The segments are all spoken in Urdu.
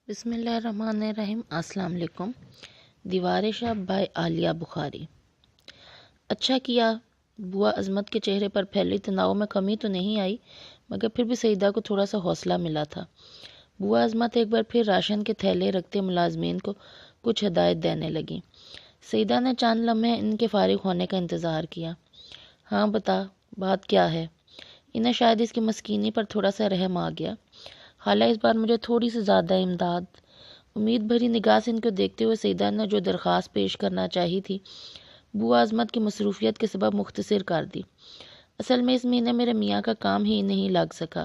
بسم اللہ الرحمن الرحیم۔ السلام علیکم۔ دیوار شب بائی عالیہ بخاری۔ اچھا کیا، بوا عظمت کے چہرے پر پھیلی تناؤ میں کمی تو نہیں آئی، مگر پھر بھی سیدہ کو تھوڑا سا حوصلہ ملا تھا۔ بوا عظمت ایک بار پھر راشن کے تھیلے رکھتے ملازمین کو کچھ ہدایت دینے لگیں۔ سیدہ نے چند لمحے ان کے فارغ ہونے کا انتظار کیا۔ ہاں بتا، بات کیا ہے؟ انہیں شاید اس کی مسکینی پر تھوڑا سا رحم آ گیا۔ خالہ اس بار مجھے تھوڑی سی زیادہ امداد۔ امید بھری نگاہ سے ان کو دیکھتے ہوئے سیدہ نے جو درخواست پیش کرنا چاہی تھی بوا عظمت کی مصروفیت کے سبب مختصر کر دی۔ اصل میں اس مہینے میرے میاں کا کام ہی نہیں لگ سکا،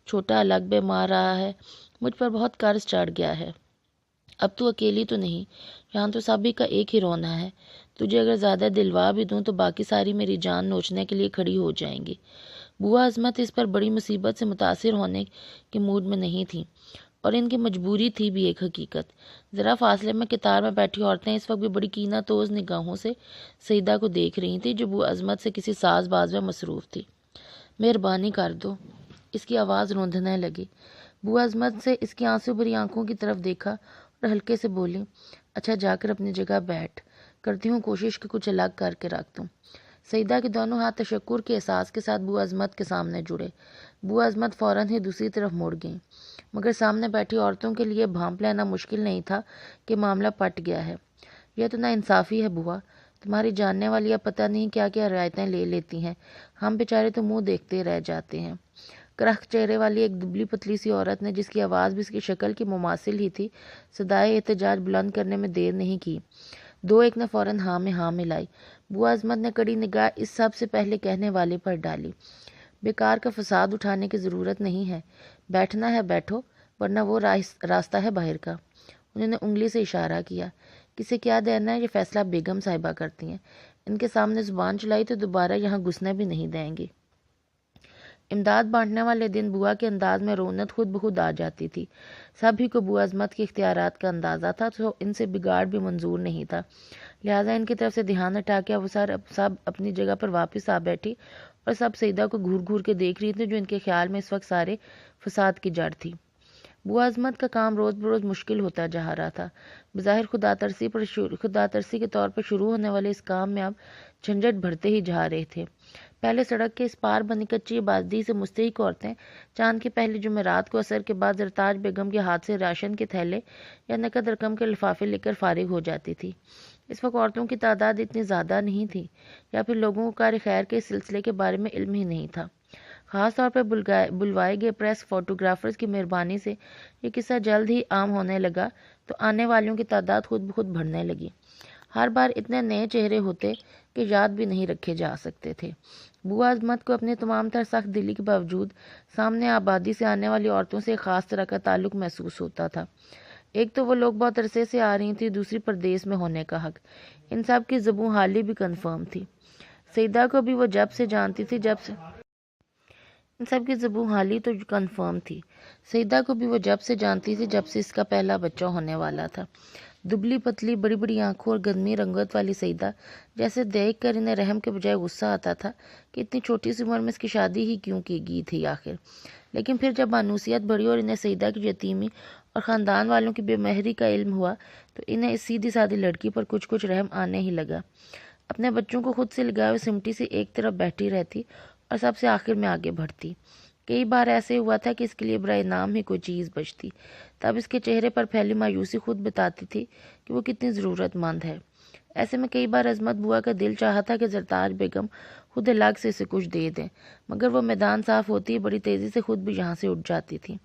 چھوٹا الگ بیمار رہا ہے، مجھ پر بہت قرض چڑھ گیا ہے۔ اب تو اکیلی تو نہیں، یہاں تو سبھی کا ایک ہی رونا ہے۔ تجھے اگر زیادہ دلوا بھی دوں تو باقی ساری میری جان نوچنے کے لیے کھڑی ہو جائیں گی۔ بوا عظمت اس پر بڑی مصیبت سے متاثر ہونے کے موڈ میں نہیں تھی، اور ان کی مجبوری تھی بھی ایک حقیقت۔ ذرا فاصلے میں قطار میں بیٹھی عورتیں اس وقت بھی بڑی کینہ توز نگاہوں سے سیدہ کو دیکھ رہی تھیں، جو بوا عظمت سے کسی ساز باز میں مصروف تھی۔ مہربانی کر دو، اس کی آواز روندنے لگی۔ بوا عظمت سے اس کی آنسو بھری آنکھوں کی طرف دیکھا اور ہلکے سے بولی، اچھا جا کر اپنی جگہ بیٹھ، کرتی ہوں کوشش کہ کچھ الگ کر کے رکھ دوں۔ سیدہ کے دونوں ہاتھ تشکر کے احساس کے ساتھ بوا عظمت کے سامنے جڑے۔ بوا عظمت فوراً ہی دوسری طرف مڑ گئیں، مگر سامنے بیٹھی عورتوں کے لیے بھانپ لینا مشکل نہیں تھا کہ معاملہ پٹ گیا ہے۔ یہ تو ناانصافی ہے بوا، تمہاری جاننے والی اب پتہ نہیں کیا کیا رعایتیں لے لیتی ہیں، ہم بیچارے تو منہ دیکھتے رہ جاتے ہیں۔ کرخت چہرے والی ایک دبلی پتلی سی عورت نے، جس کی آواز بھی اس کی شکل کی مماثل ہی تھی، صدائے احتجاج بلند کرنے میں دیر نہیں کی۔ دو ایک نے فوراً ہاں میں ہاں ملائی۔ بوا عظمت نے کڑی نگاہ اس سب سے پہلے کہنے والے پر ڈالی۔ بیکار کا فساد اٹھانے کی ضرورت نہیں ہے، بیٹھنا ہے بیٹھو، ورنہ وہ راستہ ہے باہر کا۔ انہوں نے انگلی سے اشارہ کیا۔ کسے کیا دینا ہے یہ فیصلہ بیگم صاحبہ کرتی ہیں، ان کے سامنے زبان چلائی تو دوبارہ یہاں گھسنے بھی نہیں دیں گی۔ امداد بانٹنے والے دن بوا کے انداز میں رونت خود بخود آ جاتی تھی۔ سبھی کو بوا عظمت کے اختیارات کا اندازہ تھا، تو ان سے بگاڑ بھی منظور نہیں تھا، لہٰذا ان کی طرف سے دھیان ہٹا کے وہ سب اپنی جگہ پر واپس آ بیٹھی اور سب سیدہ کو گھور گھور کے دیکھ رہی تھی، جو ان کے خیال میں اس وقت سارے فساد کی جڑ تھی۔ بوا عظمت کا کام روز بروز مشکل ہوتا جا رہا تھا۔ بظاہر خدا ترسی کے طور پر شروع ہونے والے اس کام میں اب جھنجھٹ بڑھتے ہی جا رہے تھے۔ پہلے سڑک کے اس پار بنی کچی آبادی سے مستحق عورتیں چاند کی پہلی جمعرات کو عصر کے بعد زرتاج بیگم کے ہاتھ سے راشن کے تھیلے یا نقد رقم کے لفافے لے کر فارغ ہو جاتی تھی۔ اس وقت عورتوں کی تعداد اتنی زیادہ نہیں تھی، یا پھر لوگوں کو کار خیر کے اس سلسلے کے بارے میں علم ہی نہیں تھا۔ خاص طور پر بلوائے گئے پریس فوٹوگرافرز کی مہربانی سے یہ قصہ جلد ہی عام ہونے لگا، تو آنے والوں کی تعداد خود بخود بڑھنے لگی۔ ہر بار اتنے نئے چہرے ہوتے کہ یاد بھی نہیں رکھے جا سکتے تھے۔ بوا عظمت کو اپنے تمام تر سخت دلی کے باوجود سامنے آبادی سے آنے والی عورتوں سے ایک خاص طرح کا تعلق محسوس ہوتا تھا۔ ایک تو وہ لوگ بہت عرصے سے آ رہی تھی، دوسری پردیس میں ہونے کا حق۔ ان سب کی زبوں حالی بھی کنفرم تھی۔ سیدہ کو بھی وہ جب سے جانتی تھی جب سے ان سب کی زبوں حالی تو کنفرم تھی۔ سیدہ کو بھی وہ جب سے جانتی تھی جب سے اس کا پہلا بچہ ہونے والا تھا۔ دبلی پتلی بڑی بڑی آنکھوں اور گندمی رنگت والی سیدہ، جیسے دیکھ کر انہیں رحم کے بجائے غصہ آتا تھا کہ اتنی چھوٹی سی عمر میں اس کی شادی ہی کیوں کی گئی تھی آخر۔ لیکن پھر جب مانوسیت بڑھی اور انہیں سیدہ کی یتیمی اور خاندان والوں کی بے مہری کا علم ہوا، تو انہیں اس سیدھی سادھی لڑکی پر کچھ رحم آنے ہی لگا۔ اپنے بچوں کو خود سے لگائے ہوئے سمٹی سے ایک طرف بیٹھی رہتی اور سب سے آخر میں آگے بڑھتی۔ کئی بار ایسے ہوا تھا کہ اس کے لیے برائے نام ہی کوئی چیز بچتی، تب اس کے چہرے پر پھیلی مایوسی خود بتاتی تھی کہ وہ کتنی ضرورت مند ہے۔ ایسے میں کئی بار عظمت بوا کا دل چاہا تھا کہ زرتاج بیگم خود الگ سے اسے کچھ دے دیں، مگر وہ میدان صاف ہوتی ہی بڑی تیزی سے خود بھی یہاں سے اٹھ جاتی تھی۔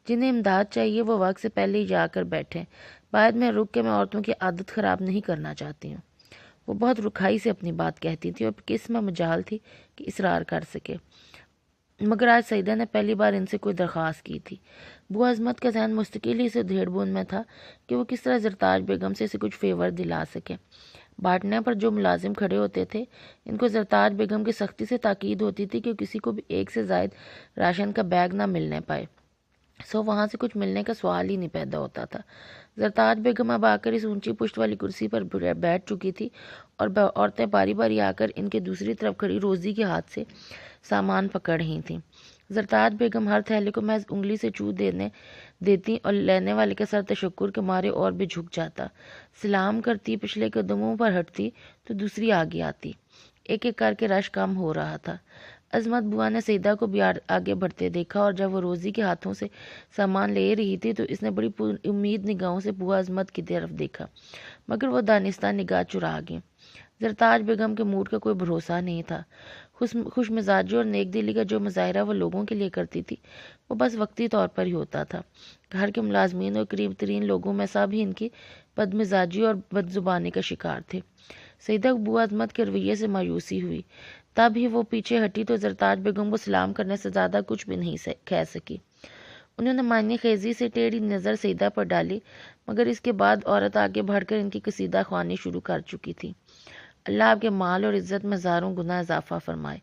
جنہیں امداد چاہیے وہ وقت سے پہلے ہی جا کر بیٹھیں، بعد میں رک کے میں عورتوں کی عادت خراب نہیں کرنا چاہتی ہوں۔ وہ بہت رکھائی سے اپنی بات کہتی تھی اور کس میں مجال تھی کہ اصرار کر سکے، مگر آج سیدہ نے پہلی بار ان سے کوئی درخواست کی تھی۔ بوا عظمت کا ذہن مستقل ہی سے دھیڑ بون میں تھا کہ وہ کس طرح زرتاج بیگم سے اسے کچھ فیور دلا سکے۔ بانٹنے پر جو ملازم کھڑے ہوتے تھے، ان کو زرتاج بیگم کی سختی سے تاکید ہوتی تھی کہ کسی کو بھی ایک سے زائد راشن کا بیگ نہ ملنے پائے، سو وہاں سے کچھ ملنے کا سوال ہی نہیں پیدا ہوتا تھا۔ زرتاج بیگم اب آ کر اس اونچی پشت والی کرسی پر بیٹھ چکی تھی اور عورتیں باری باری آ کر ان کے دوسری طرف کھڑی روزی کے ہاتھ سے سامان پکڑ رہی تھیں۔ زرتاج بیگم ہر تھیلے کو محض انگلی سے چو دیتی اور لینے والے کے سر تشکر کے مارے اور بھی جھک جاتا۔ سلام کرتی، پچھلے قدموں پر ہٹتی تو دوسری آگے آتی۔ ایک ایک کر کے رش کم ہو رہا تھا۔ عظمت بوا نے سیدہ کو بھی آگے بڑھتے دیکھا اور جب وہ روزی کے ہاتھوں سے سامان لے رہی تھی تو اس نے بڑی امید نگاہوں سے بوا عظمت کی طرف دیکھا، مگر وہ دانستہ نگاہ چرا گئی۔ زرتاج بیگم کے موڈ کا کوئی بھروسہ نہیں تھا۔ خوش مزاجی اور نیک دلی کا جو مظاہرہ وہ لوگوں کے لیے کرتی تھی وہ بس وقتی طور پر ہی ہوتا تھا۔ گھر کے ملازمین اور قریب ترین لوگوں میں سب ہی ان کی بد مزاجی اور بد زبانی کا شکار تھے۔ سیدہ کو بوا عظمت کے رویے سے مایوسی ہوئی، تب ہی وہ پیچھے ہٹی تو زرتاج بیگم کو سلام کرنے سے زیادہ کچھ بھی نہیں کہہ سکی۔ انہوں نے معنی خیزی سے ٹیڑھی نظر سیدہ پر ڈالی، مگر اس کے بعد عورت آگے بڑھ کر ان کی قصیدہ خوانی شروع کر چکی تھی۔ اللہ آپ کے مال اور عزت میں ہزاروں گنا اضافہ فرمائے،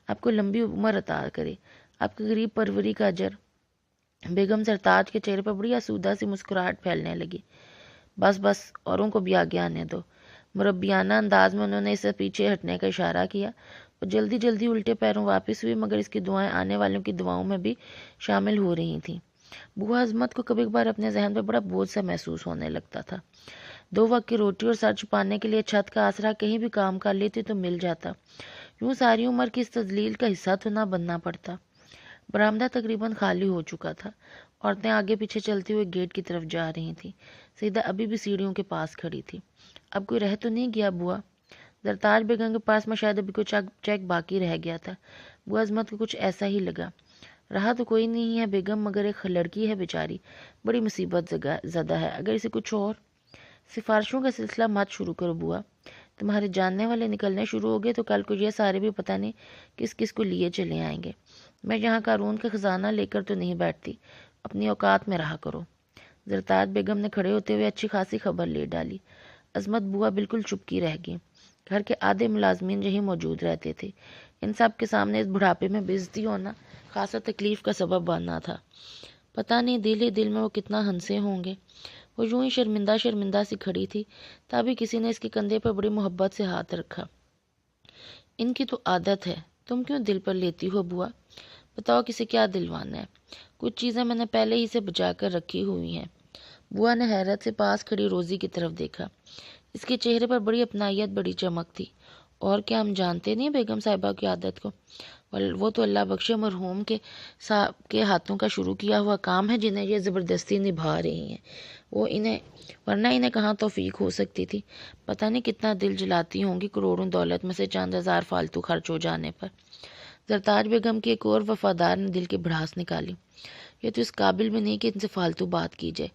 آپ کو لمبی عمر عطا کرے، آپ کی غریب پروری کا اجر۔ بیگم زرتاج کے چہرے پر بڑی آسودہ سی مسکراہٹ پھیلنے لگی۔ بس بس، اوروں کو بھی آگے آنے دو۔ مربیانہ انداز میں انہوں نے اسے پیچھے ہٹنے کا اشارہ کیا۔ وہ جلدی جلدی الٹے پیروں واپس ہوئی، مگر اس کی دعائیں آنے والوں کی دعاؤں میں بھی شامل ہو رہی تھیں۔ بوا عظمت کو کبھی کبھار اپنے ذہن پہ بڑا بوجھ سا محسوس ہونے لگتا تھا۔ 2 وقت کی روٹی اور سر چھپانے کے لیے چھت کا آسرا کہیں بھی کام کر لیتی تو مل جاتا، یوں ساری عمر کی اس تذلیل کا حصہ تو نہ بننا پڑتا۔ برآمدہ تقریباً خالی ہو چکا تھا۔ عورتیں آگے پیچھے چلتی ہوئے گیٹ کی طرف جا رہی تھیں۔ سیدہ ابھی بھی سیڑھیوں کے پاس کھڑی تھی۔ اب کوئی رہ تو نہیں گیا بوا؟ زرتاج بیگم کے پاس میں شاید ابھی کوئی چیک باقی رہ گیا تھا۔ بوا عظمت کو کچھ ایسا ہی لگا۔ رہا تو کوئی نہیں ہے بیگم، مگر ایک لڑکی ہے بیچاری، بڑی مصیبت زدہ ہے۔ اگر اسے کچھ اور سفارشوں کا سلسلہ مت شروع کرو بوا، تمہارے جاننے والے نکلنے شروع ہو گئے تو کل کو یہ سارے بھی پتہ نہیں کس کس کو لیے چلے آئیں گے۔ میں یہاں قارون کا خزانہ لے کر تو نہیں بیٹھتی، اپنی اوقات میں رہا کرو۔ زرتاج بیگم نے کھڑے ہوتے ہوئے اچھی خاصی خبر لے ڈالی۔ عظمت بوا بالکل چپکی رہ گئی۔ گھر کے آدھے ملازمین یہیں موجود رہتے تھے۔ ان سب کے سامنے اس بڑھاپے میں بے عزتی ہونا خاصا تکلیف کا سبب بننا تھا۔ پتہ نہیں دل ہی دل میں وہ کتنا ہنسے ہوں گے۔ وہ یوں ہی شرمندہ سی کھڑی تھی، تبھی کسی نے اس کے کندھے پر بڑی محبت سے ہاتھ رکھا۔ ان کی تو عادت ہے، تم کیوں دل پر لیتی ہو بوا؟ بتاؤ کسے کیا دلوانا ہے؟ کچھ چیزیں میں نے پہلے ہی سے بچا کر رکھی ہوئی ہیں۔ بوا نے حیرت سے پاس کھڑی روزی کی طرف دیکھا۔ اس کے چہرے پر بڑی اپنائیت، بڑی چمک تھی۔ اور کیا ہم جانتے نہیں بیگم صاحبہ کی عادت کو؟ وہ تو اللہ بخشے مرحوم کے ہاتھوں کا شروع کیا ہوا کام ہے جنہیں یہ زبردستی نبھا رہی ہیں۔ ورنہ انہیں کہاں توفیق ہو سکتی تھی؟ پتہ نہیں کتنا دل جلاتی ہوں گی کروڑوں دولت میں سے چند ہزار فالتو خرچ ہو جانے پر۔ زرتاج بیگم کی ایک اور وفادار نے دل کی بھڑاس نکالی۔ یہ تو اس قابل بھی نہیں کہ ان سے فالتو بات کی جائے۔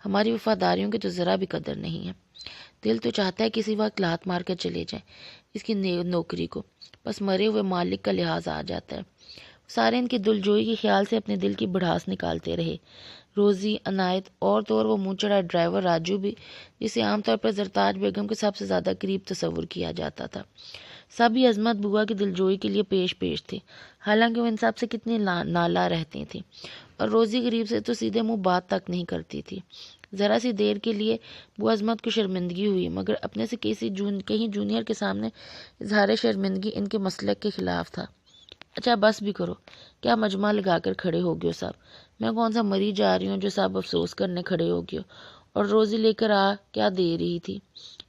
ہماری وفاداریوں کی تو ذرا بھی قدر نہیں ہے۔ دل تو چاہتا ہے کسی وقت لات مار کر چلے جائیں اس کی نوکری کو، بس مرے ہوئے مالک کا لحاظ آ جاتا ہے۔ سارے ان کی دلجوئی کے خیال سے اپنے دل کی بڑھاس نکالتے رہے۔ روزی، عنایت اور تو اور وہ منہ چڑھا ڈرائیور راجو بھی، جسے عام طور پر زرتاج بیگم کے سب سے زیادہ قریب تصور کیا جاتا تھا، سب ہی عظمت بوا کی دلجوئی کے لیے پیش تھے، حالانکہ وہ ان سب سے کتنی نالا رہتی تھی، اور روزی غریب سے تو سیدھے منہ بات تک نہیں کرتی تھی۔ ذرا سی دیر کے لیے بوا عظمت کو شرمندگی ہوئی، مگر اپنے سے کہیں جونیئر کے سامنے اظہار شرمندگی ان کے مسلک کے خلاف تھا۔ اچھا بس بھی کرو، کیا مجمع لگا کر کھڑے ہو گئے ہو سب؟ میں کون سا مری جا رہی ہوں جو سب افسوس کرنے کھڑے ہو گئے ہو؟ اور روزی لے کر کیا دے رہی تھی؟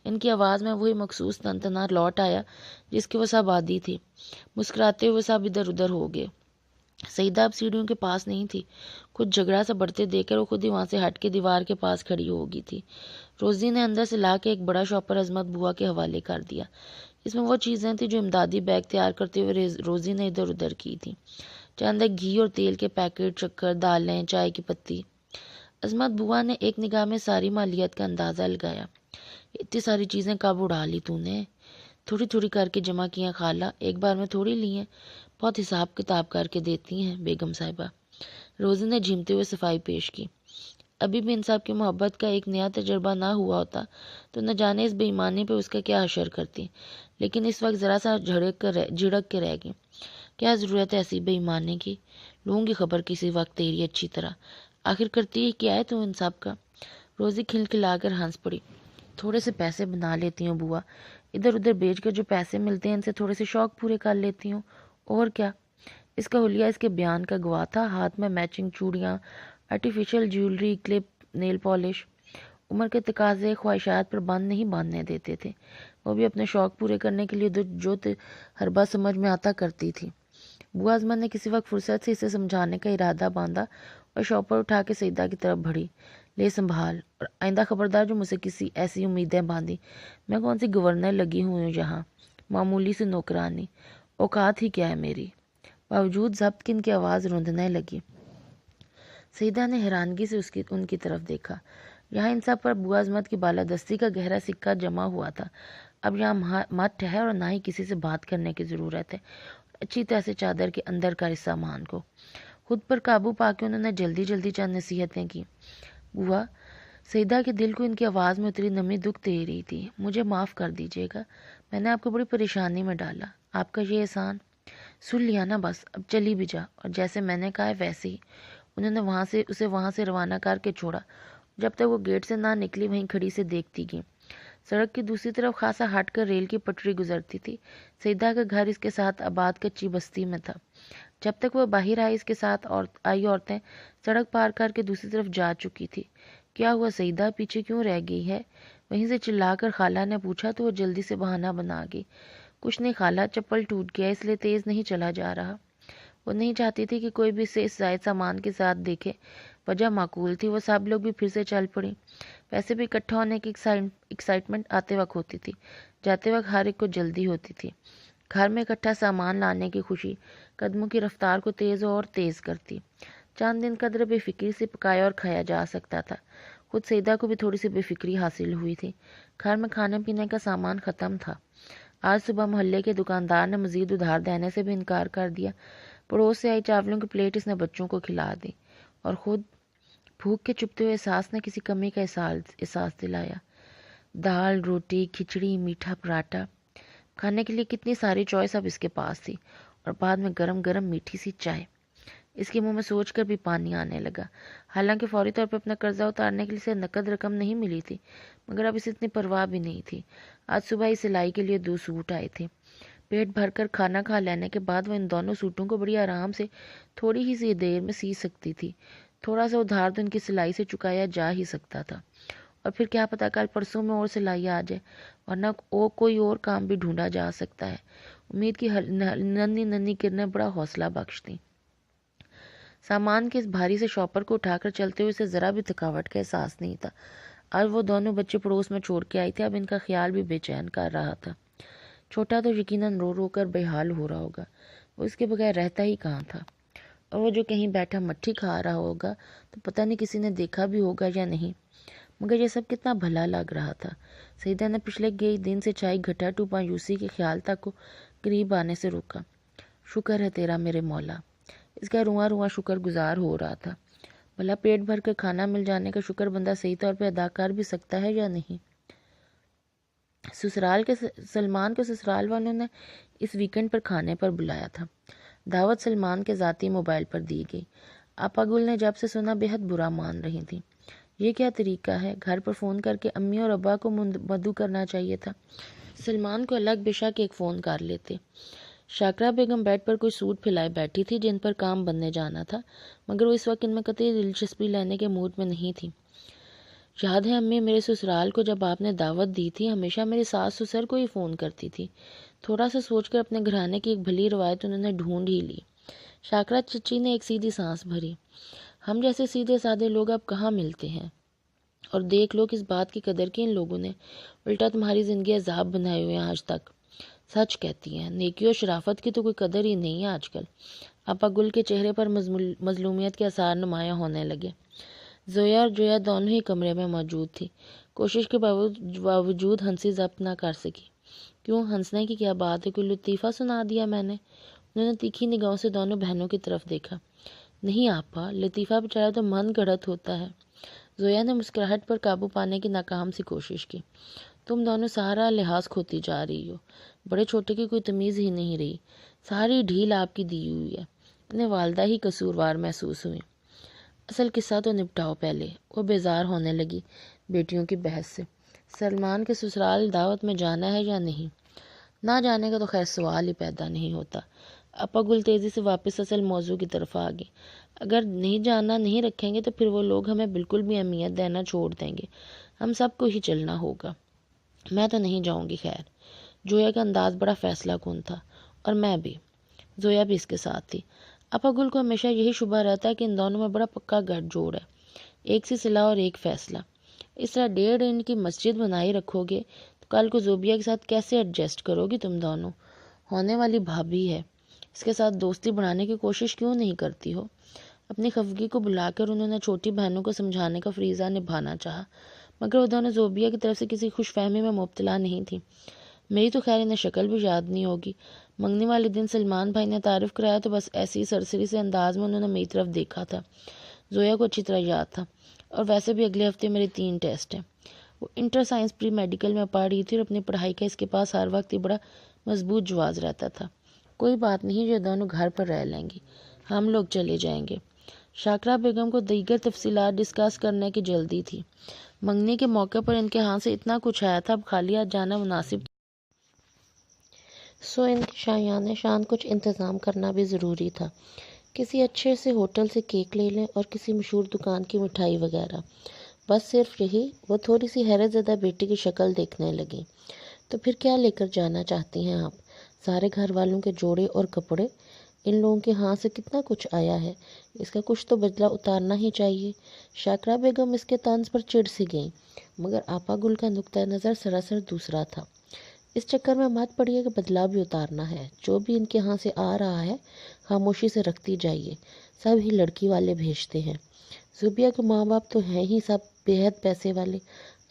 ان کی آواز میں وہی مخصوص تنتنا لوٹ آیا جس کے وہ سب عادی تھی۔ مسکراتے ہوئے سب ادھر ادھر ہو گئے۔ سیدہ اب سیڑھیوں کے پاس نہیں تھی۔ کچھ جھگڑا سا بڑھتے دیکھ کر وہ خود ہی وہاں سے ہٹ کے دیوار کے پاس کھڑی ہو گئی تھی۔ روزی نے اندر سے لا کے ایک بڑا شاپر عظمت بوا کے حوالے کر دیا۔ اس میں وہ چیزیں تھیں جو امدادی بیگ تیار کرتے ہوئے روزی نے ادھر ادھر کی تھی، چند ایک گھی اور تیل کے پیکٹ، شکر، دالیں، چائے کی پتی۔ عظمت بوا نے ایک نگاہ میں ساری مالیت کا اندازہ لگایا۔ اتنی ساری چیزیں کب اڑا لی تو نے؟ تھوڑی تھوڑی کر کے جمع کی ہیں خالہ، ایک بار میں تھوڑی لی ہیں، بہت حساب کتاب کر کے دیتی ہیں بیگم صاحبہ۔ روزی نے جھیمتے ہوئے صفائی پیش کی۔ ابھی بھی ان سب کی محبت کا ایک نیا تجربہ نہ ہوا ہوتا تو نہ جانے اس بے ایمانی پہ اس کا کیا حشر کرتی، لیکن اس وقت ذرا سا جھڑک کے رہ گئی۔ کیا ضرورت ہے ایسی بے ایمانی کی؟ لوں گی خبر کسی وقت تیری اچھی طرح۔ آخر کرتی کیا ہے تو ان سب کا؟ روزی کھلکھلا کر ہنس پڑی۔ تھوڑے سے پیسے بنا لیتی ہوں بوا، ادھر ادھر بیچ کر جو پیسے ملتے ہیں ان سے تھوڑے سے شوق پورے کر لیتی ہوں، اور کیا؟ اس کا حلیہ اس کے بیان کا گواہ تھا، ہاتھ میں میچنگ چوڑیاں، artificial jewellery, clip, nail polish. عمر کے تقاضے خواہشات پر بند نہیں باندھنے دیتے تھے، وہ بھی اپنے شوق پورے کرنے کے لیے جو ہربا سمجھ میں آتا کرتی تھی۔ بوا عظمت نے کسی وقت فرصت سے اسے سمجھانے کا ارادہ باندھا اور شاپر اٹھا کے سیدہ کی طرف بڑھی۔ لے سنبھال، اور آئندہ خبردار جو مجھ سے کسی ایسی امیدیں باندھی۔ میں کون سی گورنر لگی ہوئی ہوں یہاں، معمولی سی نوکرانی، اوقات ہی کیا ہے میری۔ باوجود ضبط کی ان کی آواز روندنے لگی۔ سیدہ نے حیرانگی سے ان کی طرف دیکھا۔ یہاں ان سب پر بوا عظمت کی بالادستی کا گہرا سکہ جمع ہوا تھا۔ اب یہاں مت ٹھہر اور نہ ہی کسی سے بات کرنے کی ضرورت ہے۔ اچھی طرح سے چادر کے اندر کا سامان کو خود پر قابو پا کے انہوں نے جلدی جلدی چند نصیحتیں کی۔ بوا، سیدہ کے دل کو ان کی آواز میں اتری نمی دکھ دے رہی تھی۔ مجھے معاف کر دیجیے گا، میں نے آپ کو بڑی پریشانی میں ڈالا۔ آپ کا یہ احسان سن لیا نا، بس اب چلی بھی جا۔ اور جیسے میں نے کہا ہے ویسے ہی۔ انہوں نے اسے وہاں سے روانہ کر کے چھوڑا۔ جب تک وہ گیٹ سے نہ نکلی وہیں کھڑی سے دیکھتی گئی۔ سڑک کی دوسری طرف خاصا ہٹ کر ریل کی پٹری گزرتی تھی۔ سیدہ کا گھر اس کے ساتھ آباد کچی بستی میں تھا۔ جب تک وہ باہر آئی اس کے ساتھ آئی عورتیں سڑک پار کر کے دوسری طرف جا چکی تھی۔ کیا ہوا سیدہ، پیچھے کیوں رہ گئی ہے؟ وہیں سے چلا کر خالہ نے پوچھا تو وہ جلدی سے بہانہ بنا گئی۔ کچھ نہیں خالہ، چپل ٹوٹ گیا اس لیے تیز نہیں چلا جا رہا۔ وہ نہیں چاہتی تھی کہ کوئی بھی اسے اس زائد سامان کے ساتھ دیکھے۔ وجہ معقول تھی، وہ سب لوگ بھی پھر سے چل پڑی۔ ویسے بھی اکٹھا ہونے کی ایکسائٹمنٹ آتے وقت ہوتی تھی، جاتے وقت ہر ایک کو جلدی ہوتی تھی۔ گھر میں اکٹھا سامان لانے کی خوشی قدموں کی رفتار کو تیز اور تیز کرتی۔ چند دن قدر بے فکری سے پکایا اور کھایا جا سکتا تھا۔ خود سیدہ کو بھی تھوڑی سی بے فکری حاصل ہوئی تھی۔ گھر میں کھانے پینے کا سامان ختم تھا۔ آج صبح محلے کے دکاندار نے مزید ادھار دینے سے بھی انکار کر دیا۔ پڑوس سے آئی چاولوں کی پلیٹ اس نے بچوں کو کھلا دی، اور خود بھوک کے چپتے ہوئے احساس نے کسی کمی کا احساس دلایا۔ دال، روٹی، کھچڑی، میٹھا پراٹھا، کھانے کے لیے کتنی ساری چوائس اب اس کے پاس تھی، اور بعد میں گرم گرم میٹھی سی چائے۔ اس کے منہ میں سوچ کر بھی پانی آنے لگا۔ حالانکہ فوری طور پر اپنا قرضہ اتارنے کے لیے اسے نقد رقم نہیں ملی تھی، مگر اب اسے اتنی پرواہ بھی نہیں تھی۔ آج صبح ہی سلائی کے لیے 2 سوٹ آئے تھے۔ پیٹ بھر کر کھانا کھا لینے کے بعد وہ ان دونوں سوٹوں کو بڑی آرام سے تھوڑی ہی سی دیر میں سی سکتی تھی۔ تھوڑا سا ادھار تو ان کی سلائی سے چکایا جا ہی سکتا تھا، اور پھر کیا پتا کل پرسوں میں اور سلائی آ جائے، ورنہ کوئی اور کام بھی ڈھونڈا جا سکتا ہے۔ امید کی ننھی ننھی کرنیں بڑا حوصلہ بخش تھیں۔ سامان کے اس بھاری سے شاپر کو اٹھا کر چلتے ہوئے اسے ذرا بھی تھکاوٹ کا احساس نہیں تھا۔ آج وہ دونوں بچے پڑوس میں چھوڑ کے آئی تھی، اب ان کا خیال بھی بے چین کر رہا تھا۔ چھوٹا تو یقیناً رو رو کر بے حال ہو رہا ہوگا، وہ اس کے بغیر رہتا ہی کہاں تھا۔ اور وہ جو کہیں بیٹھا مٹھی کھا رہا ہوگا تو پتہ نہیں کسی نے دیکھا بھی ہوگا یا نہیں، مگر یہ سب کتنا بھلا لگ رہا تھا۔ سیدہ نے پچھلے کئی دن سے چائے گھٹا ٹو مایوسی کے خیال تک کو قریب آنے سے روکا۔ شکر ہے تیرا میرے مولا، اس کا رواں رواں شکر گزار ہو رہا تھا۔ بھلا پیٹ بھر کے کھانا مل جانے کا شکر بندہ صحیح طور پہ ادا کر بھی سکتا ہے یا نہیں۔ سلمان کے سسرال والوں نے اس ویکنڈ پر کھانے پر بلایا تھا۔ دعوت سلمان کے ذاتی موبائل پر دی گئی۔ آپا گل نے جب سے سنا بے حد برا مان رہی تھیں۔ یہ کیا طریقہ ہے؟ گھر پر فون کر کے امی اور ابا کو مدعو کرنا چاہیے تھا۔ سلمان کو الگ بے شک ایک فون کر لیتے۔ شاکرہ بیگم بیڈ پر کوئی سوٹ پھیلائے بیٹھی تھی جن پر کام بننے جانا تھا، مگر وہ اس وقت ان میں قطعی دلچسپی لینے کے موڈ میں نہیں تھی۔ یاد ہے امی، میرے سسرال کو جب آپ نے دعوت دی تھی ہمیشہ میری ساس سسر کو ہی فون کرتی تھی۔ تھوڑا سا سوچ کر اپنے گھرانے کی ایک بھلی روایت انہوں نے ڈھونڈ ہی لی۔ شاکرہ چچی نے ایک سیدھی سانس بھری۔ ہم جیسے سیدھے سادے لوگ اب کہاں ملتے ہیں، اور دیکھ لو کس بات کی قدر کی ان لوگوں نے، الٹا تمہاری زندگی عذاب بنائے ہوئے ہیں آج تک۔ سچ کہتی ہیں، نیکی و شرافت کی تو کوئی قدر ہی نہیں ہے آج کل۔ آپا گل کے چہرے پر مظلومیت کے آثار نمایاں ہونے لگے۔ زویا اور جویا دونوں ہی کمرے میں موجود تھی، کوشش کے باوجود ہنسی ضبط نہ کر سکی۔ کیوں، ہنسنے کی کیا بات ہے؟ کوئی لطیفہ سنا دیا میں نے؟ انہوں نے تیکھی نگاہوں سے دونوں بہنوں کی طرف دیکھا۔ نہیں آپا، لطیفہ بیچارہ تو من گھڑت ہوتا ہے۔ زویا نے مسکراہٹ پر قابو پانے کی ناکام سی کوشش کی۔ تم دونوں سارا لحاظ کھوتی جا رہی ہو، بڑے چھوٹے کی کوئی تمیز ہی نہیں رہی، ساری ڈھیل آپ کی دی ہوئی ہے۔ انہیں والدہ ہی قصوروار محسوس ہوئی۔ اصل قصہ تو نپٹاؤ پہلے۔ وہ بیزار ہونے لگی بیٹیوں کی بحث سے۔ سلمان کے سسرال دعوت میں جانا ہے یا نہیں؟ نہ جانے کا تو خیر سوال ہی پیدا نہیں ہوتا۔ اپا گل تیزی سے واپس اصل موضوع کی طرف آ گئی۔ اگر نہیں جانا نہیں رکھیں گے تو پھر وہ لوگ ہمیں بالکل بھی اہمیت دینا چھوڑ دیں گے، ہم سب کو ہی چلنا ہوگا۔ میں تو نہیں جاؤں گی۔ خیر، جویا کا انداز بڑا فیصلہ کن تھا، اور میں بھی۔ زویا بھی اس کے ساتھ تھی۔ اپا گل کو ہمیشہ یہی شبہ رہتا ہے کہ ان دونوں میں بڑا پکا گٹھ جوڑ ہے، ایک سی صلاح اور ایک فیصلہ۔ اس طرح 1.5 انچ کی مسجد بنائی رکھو گے تو کل کو زوبیا کے ساتھ کیسے ایڈجسٹ کرو گی تم دونوں؟ ہونے والی بھابھی ہے، اس کے ساتھ دوستی بڑھانے کی کوشش کیوں نہیں کرتی ہو؟ اپنی خفگی کو بلا کر انہوں نے چھوٹی بہنوں کو سمجھانے کا فریضہ نبھانا چاہا، مگر وہ دونوں زوبیا کی طرف سے کسی خوش فہمی میں مبتلا نہیں تھی۔ میری تو خیر انہیں شکل بھی یاد نہیں ہوگی۔ منگنی والے دن سلمان بھائی نے تعارف کرایا تو بس ایسی ہی سرسری سے انداز میں انہوں نے میری طرف دیکھا تھا۔ زویا کو اچھی طرح یاد تھا، اور ویسے بھی اگلے ہفتے میرے 3 ٹیسٹ ہیں۔ وہ انٹر سائنس پری میڈیکل میں پڑھ رہی تھی اور اپنی پڑھائی کا اس کے پاس ہر وقت ہی بڑا مضبوط جواز رہتا تھا۔ کوئی بات نہیں، جو دونوں گھر پر رہ لیں گی، ہم لوگ چلے جائیں گے۔ شاکرہ بیگم کو دیگر تفصیلات ڈسکس کرنے کی جلدی تھی۔ منگنی کے موقع پر ان کے ہاں سے اتنا کچھ آیا تھا، اب خالی ہاتھ جانا مناسب سو ان کے شایان شان کچھ انتظام کرنا بھی ضروری تھا۔ کسی اچھے سے ہوٹل سے کیک لے لیں اور کسی مشہور دکان کی مٹھائی وغیرہ، بس صرف یہی۔ وہ تھوڑی سی حیرت زدہ بیٹی کی شکل دیکھنے لگیں۔ تو پھر کیا لے کر جانا چاہتی ہیں آپ؟ سارے گھر والوں کے جوڑے اور کپڑے؟ ان لوگوں کے ہاں سے کتنا کچھ آیا ہے، اس کا کچھ تو بدلہ اتارنا ہی چاہیے۔ شاکرہ بیگم اس کے طنز پر چڑ سی گئیں، مگر آپا گل کا نقطہ نظر سراسر دوسرا تھا۔ اس چکر میں مت پڑیے کہ بدلہ بھی اتارنا ہے، جو بھی ان کے ہاں سے آ رہا ہے خاموشی سے رکھتی جائیے، سب ہی لڑکی والے بھیجتے ہیں۔ زوبیا کے ماں باپ تو ہیں ہی سب بے حد پیسے والے،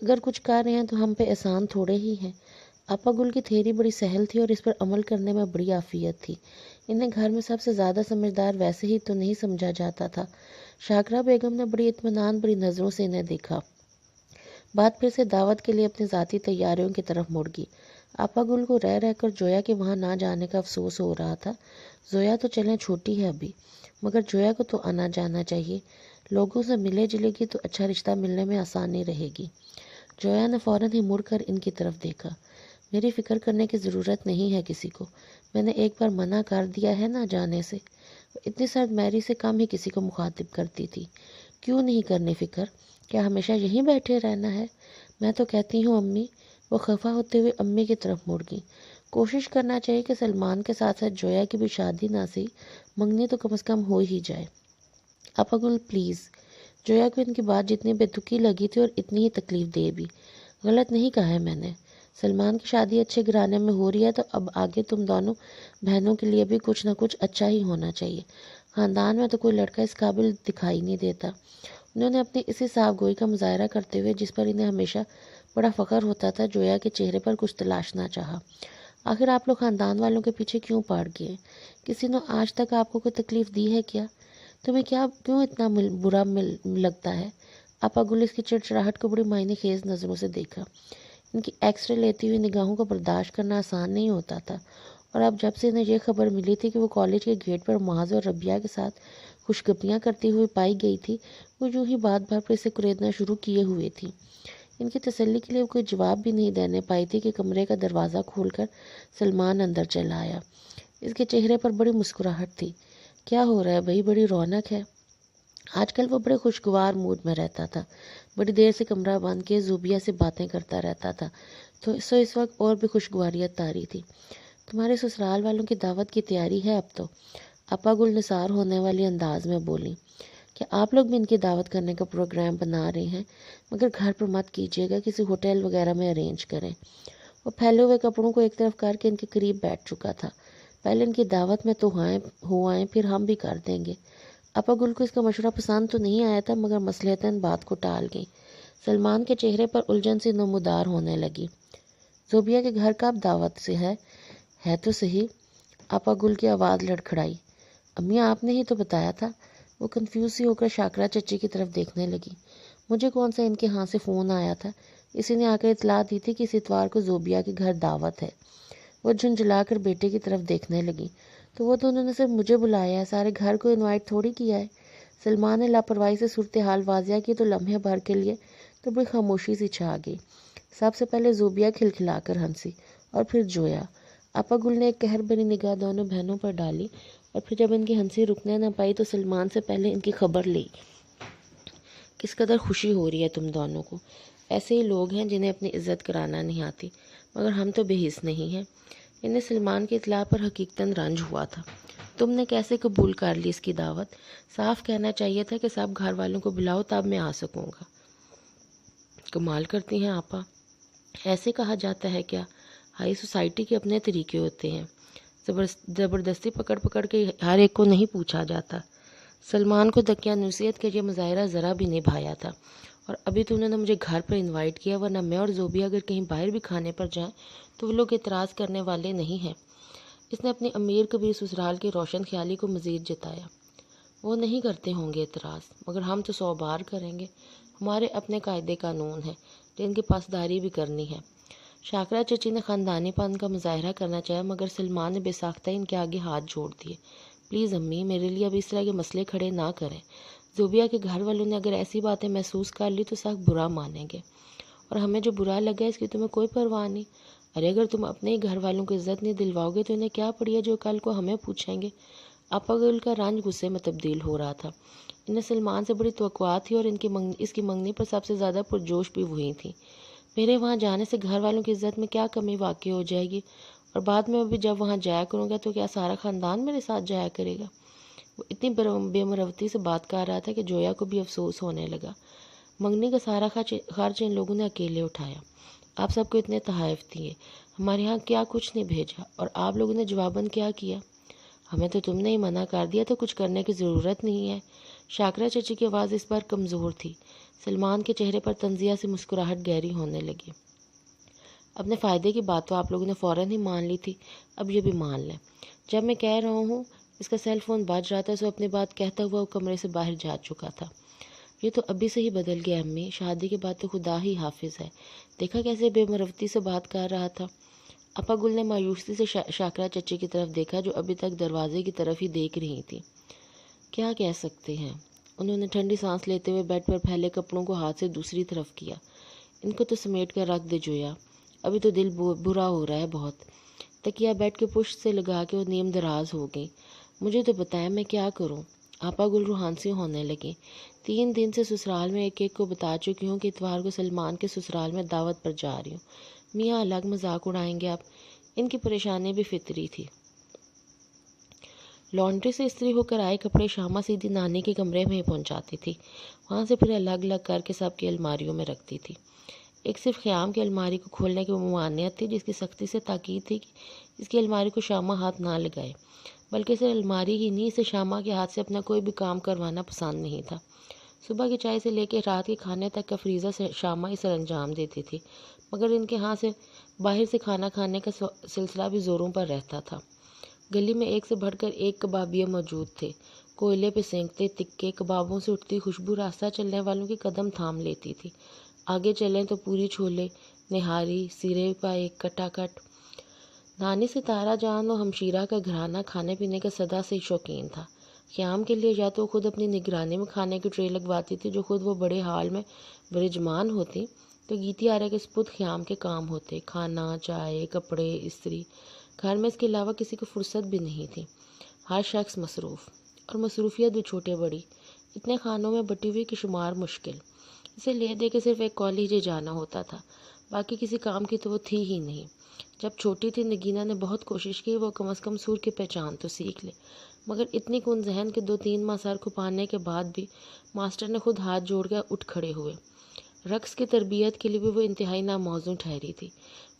اگر کچھ کر رہے ہیں تو ہم پہ احسان تھوڑے ہی ہیں۔ آپا گل کی تھیری بڑی سہل تھی اور اس پر عمل کرنے میں بڑی عافیت تھی۔ انہیں گھر میں سب سے زیادہ سمجھدار ویسے ہی تو نہیں سمجھا جاتا تھا۔ شاکرہ بیگم نے بڑی اطمینان بڑی نظروں سے انہیں دیکھا، بات پھر سے دعوت کے لیے اپنی ذاتی تیاریوں کی طرف مڑ گئی۔ آپا گل کو رہ رہ کر جویا کے وہاں نہ جانے کا افسوس ہو رہا تھا۔ زویا تو چلیں چھوٹی ہے ابھی، مگر جویا کو تو آنا جانا چاہیے، لوگوں سے ملے جلے گی تو اچھا رشتہ ملنے میں آسانی رہے گی۔ جویا نے فوراً ہی مڑ کر ان کی طرف دیکھا۔ میری فکر کرنے کی ضرورت نہیں ہے کسی کو، میں نے ایک بار منع کر دیا ہے نہ جانے سے۔ وہ اتنی سرد میری سے کم ہی کسی کو مخاطب کرتی تھی۔ کیوں نہیں کرنی فکر؟ کیا ہمیشہ یہیں بیٹھے رہنا ہے؟ میں تو کہتی ہوں امی۔ وہ خفا ہوتے ہوئے امی کی طرف مڑ گئی۔ کوشش کرنا چاہیے کہ سلمان کے ساتھ ساتھ جویا کی بھی شادی نہ سی، منگنی تو کم از کم ہو ہی جائے۔ آپا گل پلیز۔ جویا کو ان کی بات جتنی بے تکی لگی تھی اور اتنی ہی تکلیف دے بھی۔ غلط نہیں کہا ہے میں نے، سلمان کی شادی اچھے گھرانے میں ہو رہی ہے تو اب آگے تم دونوں بہنوں کے لیے بھی کچھ نہ کچھ اچھا ہی ہونا چاہیے۔ خاندان میں تو کوئی لڑکا اس قابل دکھائی نہیں دیتا۔ انہوں نے اپنی اسی صاف گوئی کا مظاہرہ کرتے ہوئے، جس پر انہیں ہمیشہ بڑا فخر ہوتا تھا، جویا کے چہرے پر کچھ تلاشنا چاہا۔ آخر آپ لوگ خاندان والوں کے پیچھے کیوں پڑ گئے؟ کسی نے آج تک آپ کو کوئی تکلیف دی ہے کیا؟ تمہیں کیوں اتنا برا لگتا ہے؟ آپا گل اس کی چڑچڑاہٹ کو بڑی معنی خیز نظروں سے دیکھا۔ ان کی ایکس رے لیتی ہوئی نگاہوں کو برداشت کرنا آسان نہیں ہوتا تھا، اور اب جب سے انہیں یہ خبر ملی تھی کہ وہ کالج کے گیٹ پر معاذ اور ربیہ کے ساتھ خوشگپیاں کرتی ہوئی پائی گئی تھی، وہ یوں ہی بات بھر پر اسے کریدنا شروع کیے ہوئے تھی۔ ان کی تسلی کے لیے وہ کوئی جواب بھی نہیں دینے پائی تھی کہ کمرے کا دروازہ کھول کر سلمان اندر چلا آیا۔ اس کے چہرے پر بڑی مسکراہٹ تھی۔ کیا ہو رہا ہے بھائی، بڑی رونق ہے۔ آج کل وہ بڑے خوشگوار موڈ میں رہتا تھا، بڑی دیر سے کمرہ بند کے زوبیا سے باتیں کرتا رہتا تھا، تو اس وقت اور بھی خوشگواریت طاری تھی۔ تمہارے سسرال والوں کی دعوت کی تیاری ہے اب تو؟ آپا گل نثار ہونے والی انداز میں بولی۔ کیا آپ لوگ بھی ان کی دعوت کرنے کا پروگرام بنا رہے ہیں؟ مگر گھر پر مت کیجیے گا، کسی ہوٹل وغیرہ میں ارینج کریں۔ وہ پھیلے ہوئے کپڑوں کو ایک طرف کر کے ان کے قریب بیٹھ چکا تھا۔ پہلے ان کی دعوت میں تو ہو آئیں، پھر ہم بھی کر دیں گے۔ آپا گل کو اس کا مشورہ پسند تو نہیں آیا تھا، مگر مصلحتاً بات کو ٹال گئی۔ سلمان کے چہرے پر الجھن سی نمودار ہونے لگی۔ زوبیا کے گھر کب دعوت سے ہے تو صحیح۔ آپا گل کی آواز لڑکھڑائی۔ امی آپ نے ہی تو بتایا تھا۔ وہ کنفیوز سی ہو کر شاکرہ چچی کی طرف دیکھنے لگی۔ مجھے کون سا ان کے ہاں سے فون آیا تھا؟ اسی نے آ کر اطلاع دی تھی کہ اس اتوار کو زوبیا کے گھر دعوت ہے۔ وہ جھنجھلا کر بیٹے کی طرف دیکھنے لگی۔ تو وہ تو انہوں نے صرف مجھے بلایا ہے، سارے گھر کو انوائٹ تھوڑی کیا ہے۔ سلمان نے لاپرواہی سے صورتحال واضح کی تو لمحے بھر کے لیے تو بڑی خاموشی سی چھا گئی۔ سب سے پہلے زوبیا کھلکھلا کر ہنسی، اور پھر جویا۔ آپا گل نے ایک قہر بھری نگاہ دونوں بہنوں پر ڈالی اور پھر جب ان کی ہنسی رکنے نہ پائی تو سلمان سے پہلے ان کی خبر لی۔ کس قدر خوشی ہو رہی ہے تم دونوں کو۔ ایسے ہی لوگ ہیں جنہیں اپنی عزت کرانا نہیں آتی، مگر ہم تو بے حس نہیں ہیں۔ انہیں سلمان کی اطلاع پر حقیقتاً رنج ہوا تھا۔ تم نے کیسے قبول کر لی اس کی دعوت؟ صاف کہنا چاہیے تھا کہ سب گھر والوں کو بلاؤ تب میں آ سکوں گا۔ کمال کرتی ہیں آپا، ایسے کہا جاتا ہے کیا؟ ہائی سوسائٹی کے اپنے طریقے ہوتے ہیں، زبردستی پکڑ پکڑ کے ہر ایک کو نہیں پوچھا جاتا۔ سلمان کو دقیانوسیت کا یہ مظاہرہ ذرا بھی نہیں بھایا تھا۔ اور ابھی تو انہوں نے مجھے گھر پر انوائٹ کیا، ورنہ میں اور زوبیا اگر کہیں باہر بھی کھانے پر جائیں تو وہ لوگ اعتراض کرنے والے نہیں ہیں۔ اس نے اپنی امیر کبیر سسرال کی روشن خیالی کو مزید جتایا۔ وہ نہیں کرتے ہوں گے اعتراض، مگر ہم تو 100 بار کریں گے۔ ہمارے اپنے قاعدے قانون ہیں جن کی پاسداری بھی کرنی ہے۔ شاکرا چچی نے خاندانی پن کا مظاہرہ کرنا چاہا، مگر سلمان نے بے ساختہ ان کے آگے ہاتھ جوڑ دیے۔ پلیز امی، میرے لیے اب اس طرح کے مسئلے کھڑے نہ کریں۔ زوبیا کے گھر والوں نے اگر ایسی باتیں محسوس کر لی تو سخت برا مانیں گے، اور ہمیں جو برا لگا اس کی تمہیں کوئی پرواہ نہیں۔ ارے اگر تم اپنے ہی گھر والوں کو عزت نہیں دلواؤ گے تو انہیں کیا پڑی ہے جو کل کو ہمیں پوچھیں گے؟ آپا گل کا رنج غصے میں تبدیل ہو رہا تھا۔ انہیں سلمان سے بڑی توقعات تھی اور اس کی منگنی پر سب سے زیادہ پرجوش بھی وہی تھی۔ میرے وہاں جانے سے گھر والوں کی عزت میں کیا کمی واقع ہو جائے گی؟ اور بعد میں بھی جب وہاں جایا کروں گا تو کیا سارا خاندان میرے ساتھ جایا کرے گا؟ وہ اتنی بے مروتی سے بات کر رہا تھا کہ جویا کو بھی افسوس ہونے لگا۔ منگنی کا سارا خرچ ان لوگوں نے اکیلے اٹھایا۔ آپ سب کو اتنے تحائف دیے، ہمارے ہاں کیا کچھ نہیں بھیجا، اور آپ لوگوں نے جواباً کیا کیا؟ ہمیں تو تم نے ہی منع کر دیا تو کچھ کرنے کی ضرورت نہیں ہے۔ شاکرا چچی کی آواز اس بار کمزور تھی۔ سلمان کے چہرے پر تنزیہ سے مسکراہٹ گہری ہونے لگی۔ اپنے فائدے کی بات تو آپ لوگوں نے فوراً ہی مان لی تھی، اب یہ بھی مان لیں۔ جب میں کہہ رہا ہوں اس کا سیل فون بج رہا تھا سو اپنی بات کہتا ہوا وہ کمرے سے باہر جا چکا تھا۔ یہ تو ابھی سے ہی بدل گیا امی، شادی کے بعد تو خدا ہی حافظ ہے۔ دیکھا کیسے بے مروتی سے بات کر رہا تھا؟ اپا گل نے مایوسی سے شاکرا چچی کی طرف دیکھا جو ابھی تک دروازے کی طرف ہی دیکھ رہی تھی۔ کیا کہہ سکتے ہیں؟ انہوں نے ٹھنڈی سانس لیتے ہوئے بیڈ پر پھیلے کپڑوں کو ہاتھ سے دوسری طرف کیا۔ ان کو تو سمیٹ کر رکھ دے جویا، ابھی تو دل برا ہو رہا ہے بہت۔ تکیہ بیڈ کے پشت سے لگا کے وہ نیم دراز ہو گئی۔ مجھے تو بتائیں میں کیا کروں؟ آپا گل روحانسی ہونے لگی۔ 3 دن سے سسرال میں ایک ایک کو بتا چکی ہوں کہ اتوار کو سلمان کے سسرال میں دعوت پر جا رہی ہوں۔ میاں الگ مذاق اڑائیں گے آپ؟ ان کی پریشانی بھی فطری تھی۔ لانڈری سے استری ہو کر آئے کپڑے شامہ سیدھی نانی کے کمرے میں ہی پہنچاتی تھی، وہاں سے پھر الگ الگ کر کے سب کی الماریوں میں رکھتی تھی۔ ایک صرف خیام کی الماری کو کھولنے کی ممانعت تھی، جس کی سختی سے تاکید تھی کہ اس کی الماری کو شامہ ہاتھ نہ لگائے، بلکہ اسے الماری ہی نہیں، اسے شامہ کے ہاتھ سے اپنا کوئی بھی کام کروانا پسند نہیں تھا۔ صبح کی چائے سے لے کے رات کے کھانے تک کا فریضہ شامہ ہی سر انجام دیتی تھی، مگر ان کے ہاں سے باہر سے کھانا کھانے کا سلسلہ بھی زوروں پر رہتا تھا۔ گلی میں ایک سے بڑھ کر ایک کبابیے موجود تھے، کوئلے پہ سینکتے تکے کبابوں سے اٹھتی خوشبو راستہ چلنے والوں کی قدم تھام لیتی تھی۔ آگے چلیں تو پوری چھولے، نہاری، سیرے کا ایک کٹا کٹ۔ نانی ستارہ جان و ہمشیرہ کا گھرانہ کھانے پینے کا سدا سے شوقین تھا۔ قیام کے لیے یا تو خود اپنی نگرانی میں کھانے کی ٹرے لگواتی تھی جو خود وہ بڑے حال میں برجمان ہوتی، تو گیتی آرا کے سپرد قیام کے کام ہوتے، کھانا، چائے، کپڑے، استری۔ گھر میں اس کے علاوہ کسی کو فرصت بھی نہیں تھی، ہر شخص مصروف، اور مصروفیت بھی چھوٹے بڑی، اتنے خانوں میں بٹی ہوئی کہ شمار مشکل۔ اسے لے دے کے صرف ایک کالج ہی جانا ہوتا تھا، باقی کسی کام کی تو وہ تھی ہی نہیں۔ جب چھوٹی تھی نگینا نے بہت کوشش کی وہ کم از کم سور کی پہچان تو سیکھ لے، مگر اتنی کن ذہن کے 2-3 ماہ سر کھپانے کے بعد بھی ماسٹر نے خود ہاتھ جوڑ کر اٹھ کھڑے ہوئے۔ رقص کی تربیت کے لیے بھی وہ انتہائی ناموزوں ٹھہری تھی۔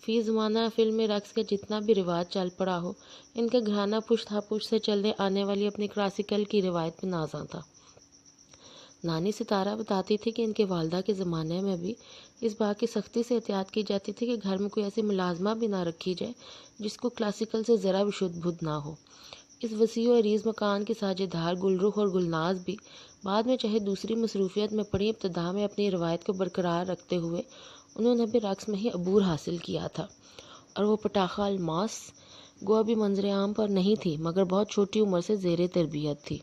فی زمانہ فلم میں رقص کا جتنا بھی رواج چل پڑا ہو، ان کا گھرانہ پشت ہا پشت سے چلنے آنے والی اپنی کلاسیکل کی روایت پہ نازاں تھا۔ نانی ستارہ بتاتی تھی کہ ان کے والدہ کے زمانے میں بھی اس بات کی سختی سے احتیاط کی جاتی تھی کہ گھر میں کوئی ایسی ملازمہ بھی نہ رکھی جائے جس کو کلاسیکل سے ذرا بھی شدھ بدھ نہ ہو۔ اس وسیع و عریض مکان کی ساجھیدار گل رخ اور گلناز بھی بعد میں چاہے دوسری مصروفیت میں پڑی، ابتدا میں اپنی روایت کو برقرار رکھتے ہوئے انہوں نے بھی رقص میں ہی عبور حاصل کیا تھا، اور وہ پٹاخہ الماس گو ابھی منظر عام پر نہیں تھی، مگر بہت چھوٹی عمر سے زیر تربیت تھی۔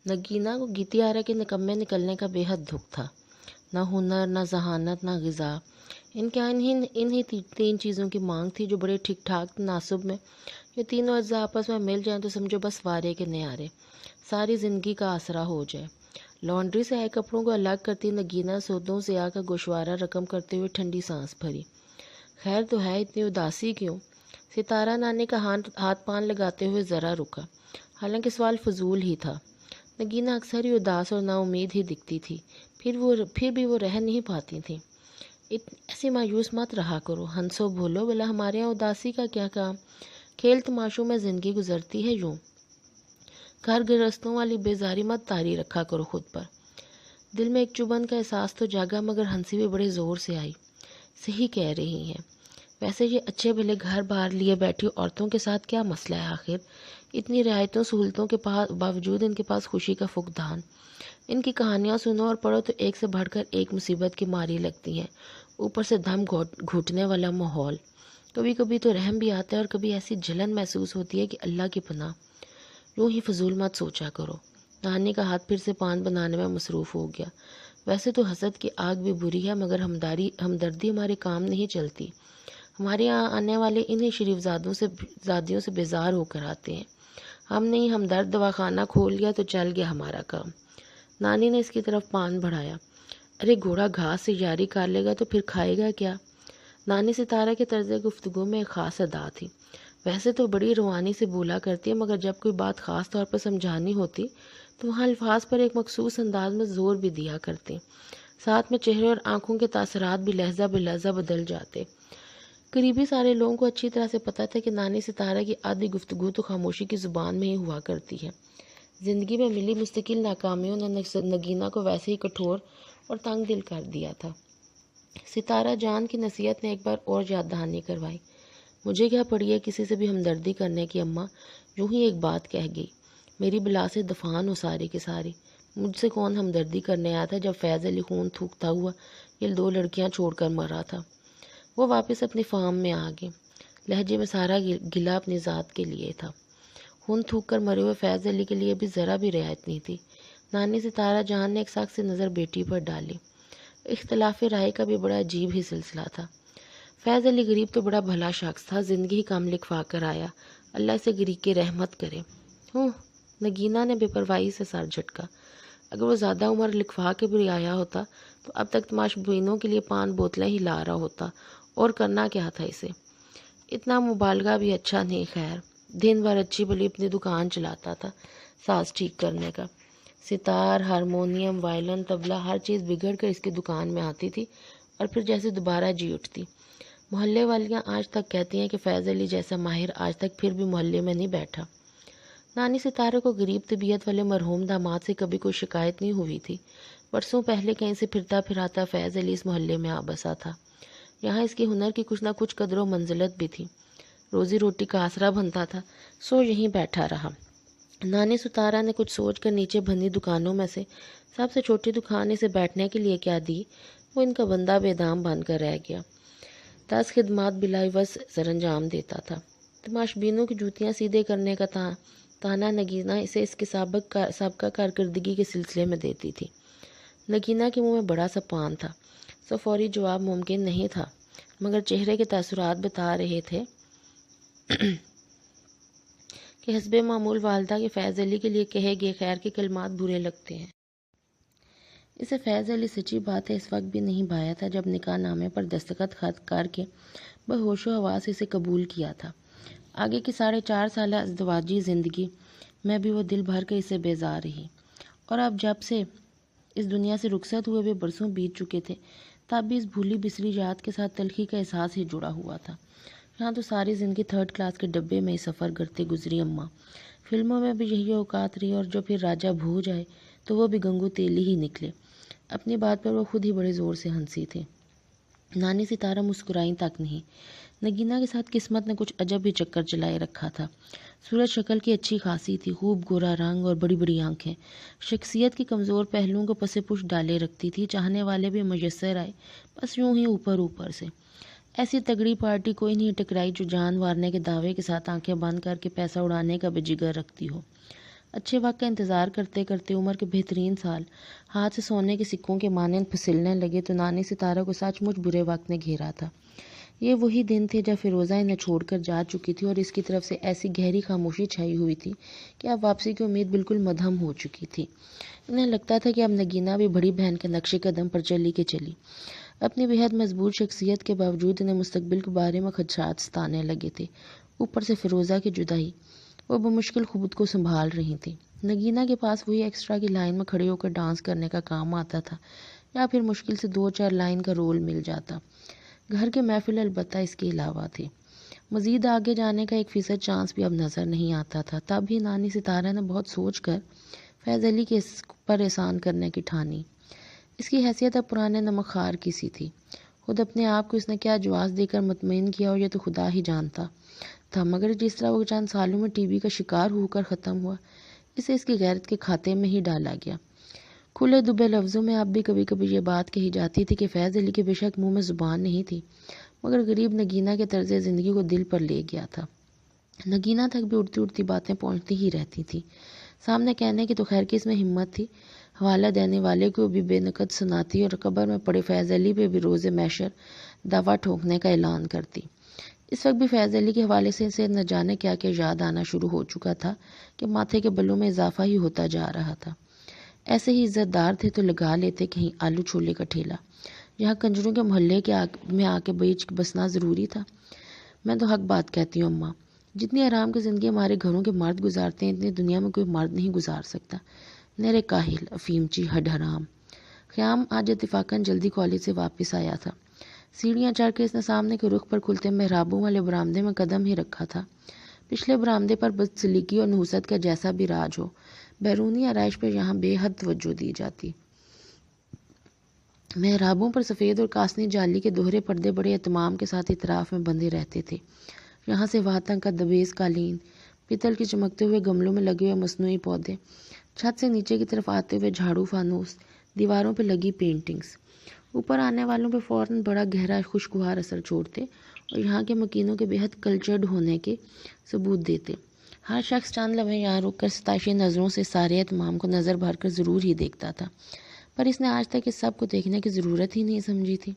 نگینہ کو گیتی آرا کے نکمے نکلنے کا بے حد دکھ تھا۔ نہ ہنر، نہ ذہانت، نہ غذا، ان کے انہی تین چیزوں کی مانگ تھی جو بڑے ٹھیک ٹھاک تناسب میں، یہ تینوں اجزاء آپس میں مل جائیں تو سمجھو بس وارے کے نیارے، ساری زندگی کا آسرا ہو جائے۔ لانڈری سے آئے کپڑوں کو الگ کرتی نگینہ سودوں سے آ کا گوشوارہ رقم کرتے ہوئے ٹھنڈی سانس بھری۔ خیر تو ہے، اتنی اداسی کیوں؟ ستارہ نانی کا ہاتھ پان لگاتے ہوئے ذرا رکا، حالانکہ سوال فضول ہی تھا۔ نگینہ اکثر ہی اداس اور نا امید ہی دکھتی تھی، پھر بھی وہ رہ نہیں پاتی تھیں۔ ایسی مایوس مت رہا کرو، ہنسو بھولو، بلا ہمارے یہاں اداسی کا کیا کام؟ کھیل تماشوں میں زندگی گزرتی ہے یوں۔ گھر گرہستوں والی بیزاری مت طاری رکھا کرو خود پر۔ دل میں ایک چبھن کا احساس تو جاگا، مگر ہنسی بھی بڑے زور سے آئی۔ صحیح کہہ رہی ہیں، ویسے یہ اچھے بھلے گھر بار لیے بیٹھی عورتوں کے ساتھ کیا مسئلہ ہے آخر؟ اتنی رعایتوں سہولتوں کے باوجود ان کے پاس خوشی کا فقدان۔ ان کی کہانیاں سنو اور پڑھو تو ایک سے بڑھ کر ایک مصیبت کی ماری لگتی ہیں، اوپر سے دم گھٹنے والا ماحول۔ کبھی کبھی تو رحم بھی آتا ہے اور کبھی ایسی جلن محسوس ہوتی ہے کہ اللہ کی پناہ۔ یوں ہی فضول مت سوچا کرو۔ نانی کا ہاتھ پھر سے پان بنانے میں مصروف ہو گیا۔ ویسے تو حسد کی آگ بھی بری ہے، مگر ہمدردی ہمارے کام نہیں چلتی۔ ہمارے یہاں آنے والے انہی شریف زادیوں سے بیزار ہو کر آتے ہیں۔ ہم نے ہمدرد دواخانہ کھول لیا تو چل گیا ہمارا کام۔ نانی نے اس کی طرف پان بڑھایا۔ ارے گھوڑا گھاس سے یاری کر لے گا تو پھر کھائے گا کیا؟ نانی ستارہ کے طرز گفتگو میں ایک خاص ادا تھی۔ ویسے تو بڑی روانی سے بولا کرتی ہے، مگر جب کوئی بات خاص طور پر سمجھانی ہوتی تو وہاں الفاظ پر ایک مخصوص انداز میں زور بھی دیا کرتے، ساتھ میں چہرے اور آنکھوں کے تاثرات بھی لہجہ بلہجہ بدل جاتے۔ قریبی سارے لوگوں کو اچھی طرح سے پتہ تھا کہ نانی ستارہ کی آدھی گفتگو تو خاموشی کی زبان میں ہی ہوا کرتی ہے۔ زندگی میں ملی مستقل ناکامیوں نے نگینہ کو ویسے ہی کٹھور اور تنگ دل کر دیا تھا۔ ستارہ جان کی نصیحت نے ایک بار اور یاد دہانی کروائی۔ مجھے کیا پڑی ہے کسی سے بھی ہمدردی کرنے کی اماں؟ یوں ہی ایک بات کہہ گئی۔ میری بلا سے دفان ہو ساری کی ساری۔ مجھ سے کون ہمدردی کرنے آیا تھا جب فیض علی خون تھوکتا ہوا یہ 2 لڑکیاں چھوڑ کر مرا تھا؟ وہ واپس اپنی فارم میں آ گئے۔ لہجے میں سارا گلہ اپنی ذات کے لیے تھا۔ خون تھوک کر مرے ہوئے فیض علی کے لیے بھی ذرا بھی رعایت نہیں تھی۔ نانی ستارہ جہاں نے ایک سخت سی نظر بیٹی پر ڈالی۔ اختلاف رائے کا بھی بڑا عجیب ہی سلسلہ تھا۔ فیض علی غریب تو بڑا بھلا شخص تھا، زندگی ہی کم لکھوا کر آیا، اللہ اسے غریب کی رحمت کرے۔ نگینہ نے بے پرواہی سے سر جھٹکا۔ اگر وہ زیادہ عمر لکھوا کے بھی آیا ہوتا تو اب تک تماش بینوں کے لیے پان بوتلیں ہی لا رہا ہوتا، اور کرنا کیا تھا اسے؟ اتنا مبالغہ بھی اچھا نہیں۔ خیر، دن بھر اچھی بھلی اپنی دکان چلاتا تھا ساز ٹھیک کرنے کا۔ ستار، ہارمونیم، وائلن، طبلہ، ہر چیز بگڑ کر اس کی دکان میں آتی تھی اور پھر جیسے دوبارہ جی اٹھتی۔ محلے والیاں آج تک کہتی ہیں کہ فیض علی جیسا ماہر آج تک پھر بھی محلے میں نہیں بیٹھا۔ نانی ستارے کو غریب طبیعت والے مرحوم داماد سے کبھی کوئی شکایت نہیں ہوئی تھی۔ برسوں پہلے کہیں سے پھرتا پھراتا فیض علی اس محلے میں آ بسا تھا۔ یہاں اس کی ہنر کی کچھ نہ کچھ قدر و منزلت بھی تھی، روزی روٹی کا آسرا بنتا تھا، سو یہیں بیٹھا رہا۔ نانی ستارہ نے کچھ سوچ کر نیچے بندی دکانوں میں سے سب سے چھوٹی دکان اسے بیٹھنے کے لیے کیا دی، وہ ان کا بندہ بے دام بن کر رہ گیا۔ 10 خدمات بلا عوض سر انجام دیتا تھا۔ تماش بینوں کی جوتیاں سیدھے کرنے کا تانا نگینہ اسے اس کے سابقہ کارکردگی کے سلسلے میں دیتی تھی۔ نگینہ کے منہ میں بڑا سا پان تھا، سو فوری جواب ممکن نہیں تھا، مگر چہرے کے تاثرات بتا رہے تھے کہ حسب معمول والدہ کے فیض علی کے لیے کہے گئے خیر کے کلمات برے لگتے ہیں۔ اسے فیض علی سچی بات ہے اس وقت بھی نہیں بھایا تھا جب نکاح نامے پر دستخط خط کر کے بہوش و حواس اسے قبول کیا تھا۔ آگے کی 4.5 سالہ ازدواجی زندگی میں بھی وہ دل بھر کر اسے بیزار رہی، اور اب جب سے اس دنیا سے رخصت ہوئے بھی برسوں بیت چکے تھے، تب بھی اس بھولی بسری یاد کے ساتھ تلخی کا احساس ہی جڑا ہوا تھا۔ یہاں تو ساری زندگی 3rd کلاس کے ڈبے میں ہی سفر کرتے گزری اماں۔ فلموں میں بھی یہی اوقات رہی، اور جو پھر راجہ بھو جائے تو وہ بھی گنگو تیلی ہی نکلے۔ اپنی بات پر وہ خود ہی بڑے زور سے ہنسی تھی۔ نانی ستارہ مسکرائیں تک نہیں۔ نگینہ کے ساتھ قسمت نے کچھ عجب ہی چکر چلائے رکھا تھا۔ صورت شکل کی اچھی خاصی تھی، خوب گورا رنگ اور بڑی بڑی آنکھیں، شخصیت کی کمزور پہلوؤں کو پس پش ڈالے رکھتی تھی۔ چاہنے والے بھی میسر آئے، بس یوں ہی اوپر سے۔ ایسی تگڑی پارٹی کوئی نہیں ٹکرائی جو جان وارنے کے دعوے کے ساتھ آنکھیں بند کر کے پیسہ اڑانے کا بھی جگر رکھتی ہو۔ اچھے وقت کا انتظار کرتے کرتے عمر کے بہترین سال ہاتھ سے سونے کے سکوں کے مانند پھسلنے لگے تو نانی ستارہ کو سچ مچ برے وقت نے گھیرا تھا۔ یہ وہی دن تھے جب فیروزہ انہیں چھوڑ کر جا چکی تھی اور اس کی طرف سے ایسی گہری خاموشی چھائی ہوئی تھی کہ اب واپسی کی امید بالکل مدھم ہو چکی تھی۔ انہیں لگتا تھا کہ اب نگینہ بھی بڑی بہن کے نقش قدم پر چلی کہ چلی۔ اپنی بےحد مضبوط شخصیت کے باوجود انہیں مستقبل کے بارے میں خدشات ستانے لگے تھے۔ اوپر سے فیروزہ کی جدائی، وہ بمشکل خود کو سنبھال رہی تھی۔ نگینہ کے پاس وہی ایکسٹرا کی لائن میں کھڑے ہو کر ڈانس کرنے کا کام آتا تھا یا پھر مشکل سے 2-4 لائن کا رول مل جاتا۔ گھر کے محفل البتہ اس کے علاوہ تھے۔ مزید آگے جانے کا 1% چانس بھی اب نظر نہیں آتا تھا۔ تب ہی نانی ستارہ نے بہت سوچ کر فیض علی کے پر احسان کرنے کی ٹھانی۔ اس کی حیثیت اب پرانے نمک خوار کی سی تھی۔ خود اپنے آپ کو اس نے کیا جواز دے کر مطمئن کیا اور یہ تو خدا ہی جانتا تھا، مگر جس طرح وہ چند سالوں میں ٹی بی کا شکار ہو کر ختم ہوا، اسے اس کی غیرت کے کھاتے میں ہی ڈالا گیا۔ کھلے دبے لفظوں میں اب بھی کبھی کبھی یہ بات کہی جاتی تھی کہ فیض علی کے بے شک منہ میں زبان نہیں تھی، مگر غریب نگینہ کے طرز زندگی کو دل پر لے گیا تھا۔ نگینہ تک بھی اڑتی اڑتی باتیں پہنچتی ہی رہتی تھیں۔ سامنے کہنے کی تو خیر کس میں ہمت تھی، حوالہ دینے والے کو بھی بے نقد سناتی اور قبر میں پڑے فیض علی پہ بھی روز محشر دعویٰ ٹھوکنے کا اعلان کرتی۔ اس وقت بھی فیض علی کے حوالے سے اسے نہ جانے کیا کیا یاد آنا شروع ہو چکا تھا کہ ماتھے کے بلوں میں اضافہ ہی ہوتا جا رہا تھا۔ ایسے ہی عزت دار تھے تو لگا لیتے کہیں آلو چھولے کا ٹھیلا، یہاں کنجروں کے محلے میں آ کے بیچ بسنا ضروری تھا۔ میں تو حق بات کہتی ہوں اماں، جتنی آرام کی زندگی ہمارے گھروں کے مرد گزارتے ہیں اتنی دنیا میں کوئی مرد نہیں گزار سکتا۔ نرے کاہل، افیمچی، ہڈ حرام۔ خیام آج اتفاقاً جلدی کالج سے واپس آیا تھا۔ سیڑھیاں چڑھ کے اس نے سامنے کے رخ پر کھلتے محرابوں والے برآمدے میں قدم ہی رکھا تھا۔ پچھلے برآمدے پر بدسلیقی اور نحوست کا جیسا بھی راج ہو، بیرونی آرائش پر یہاں بے حد توجہ دی جاتی۔ محرابوں پر سفید اور کاسنی جالی کے دوہرے پردے بڑے اہتمام کے ساتھ اطراف میں بندھے رہتے تھے۔ یہاں سے وہاں تک کا دبیز قالین، پیتل کے چمکتے ہوئے گملوں میں لگے ہوئے مصنوعی پودے، چھت سے نیچے کی طرف آتے ہوئے جھاڑو فانوس، دیواروں پہ لگی پینٹنگز اوپر آنے والوں پہ فوراً بڑا گہرا خوشگوار اثر چھوڑتے اور یہاں کے مکینوں کے بے حد کلچرڈ ہونے کے ثبوت دیتے۔ ہر شخص چند لمحے یہاں رک کر ستائشی نظروں سے سارے اہتمام کو نظر بھر کر ضرور ہی دیکھتا تھا، پر اس نے آج تک اس سب کو دیکھنے کی ضرورت ہی نہیں سمجھی تھی۔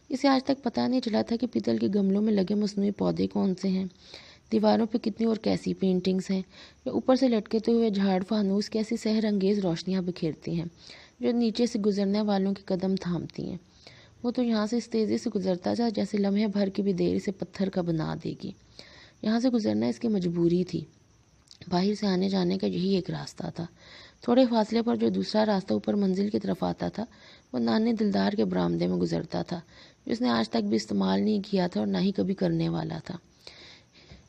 اسے آج تک پتہ نہیں چلا تھا کہ پیتل کے گملوں میں لگے مصنوعی پودے کون سے ہیں، دیواروں پہ کتنی اور کیسی پینٹنگز ہیں، یا اوپر سے لٹکتے ہوئے جھاڑ فانوس کیسی سحر انگیز روشنیاں بکھیرتی ہیں جو نیچے سے گزرنے والوں کے قدم تھامتی ہیں۔ وہ تو یہاں سے اس تیزی سے گزرتا تھا جیسے لمحے بھر کی بھی دیر اسے پتھر کا بنا دے گی۔ یہاں سے گزرنا اس کی مجبوری تھی۔ باہر سے آنے جانے کا یہی ایک راستہ تھا۔ تھوڑے فاصلے پر جو دوسرا راستہ اوپر منزل کی طرف آتا تھا وہ نانے دلدار کے برآمدے میں گزرتا تھا، جو اس نے آج تک بھی استعمال نہیں کیا تھا اور نہ ہی کبھی کرنے والا تھا۔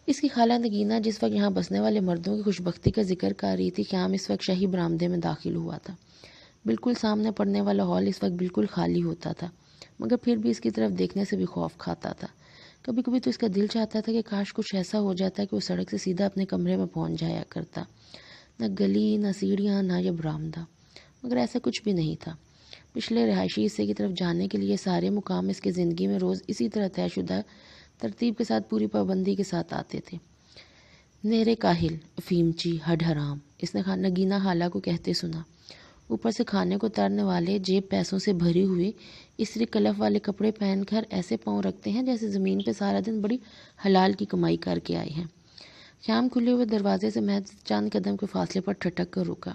اس کی خالہ نگینہ جس وقت یہاں بسنے والے مردوں کی خوشبختی کا ذکر کر رہی تھی، قیام اس وقت شاہی برآمدے میں داخل ہوا تھا۔ بالکل سامنے پڑنے والا ہال اس وقت بالکل خالی ہوتا تھا، مگر پھر بھی اس کی طرف دیکھنے سے بھی خوف کھاتا تھا۔ کبھی کبھی تو اس کا دل چاہتا تھا کہ کاش کچھ ایسا ہو جاتا کہ وہ سڑک سے سیدھا اپنے کمرے میں پہنچ جایا کرتا، نہ گلی، نہ سیڑھیاں، نہ یہ برآمدہ، مگر ایسا کچھ بھی نہیں تھا۔ پچھلے رہائشی حصے کی طرف جانے کے لیے سارے مقام اس کی زندگی میں روز اسی طرح طے شدہ ترتیب کے ساتھ پوری پابندی کے ساتھ آتے تھے۔ نیرے کاہل، افیمچی، ہڈ حرام، اس نے نگینہ خالہ کو کہتے سنا۔ اوپر سے کھانے کو ترنے والے جیب پیسوں سے بھری ہوئی استری کلف والے کپڑے پہن کر ایسے پاؤں رکھتے ہیں جیسے زمین پہ سارا دن بڑی حلال کی کمائی کر کے آئے ہیں۔ خیام کھلے ہوئے دروازے سے محض چند قدم کے فاصلے پر ٹھٹک کر رکا۔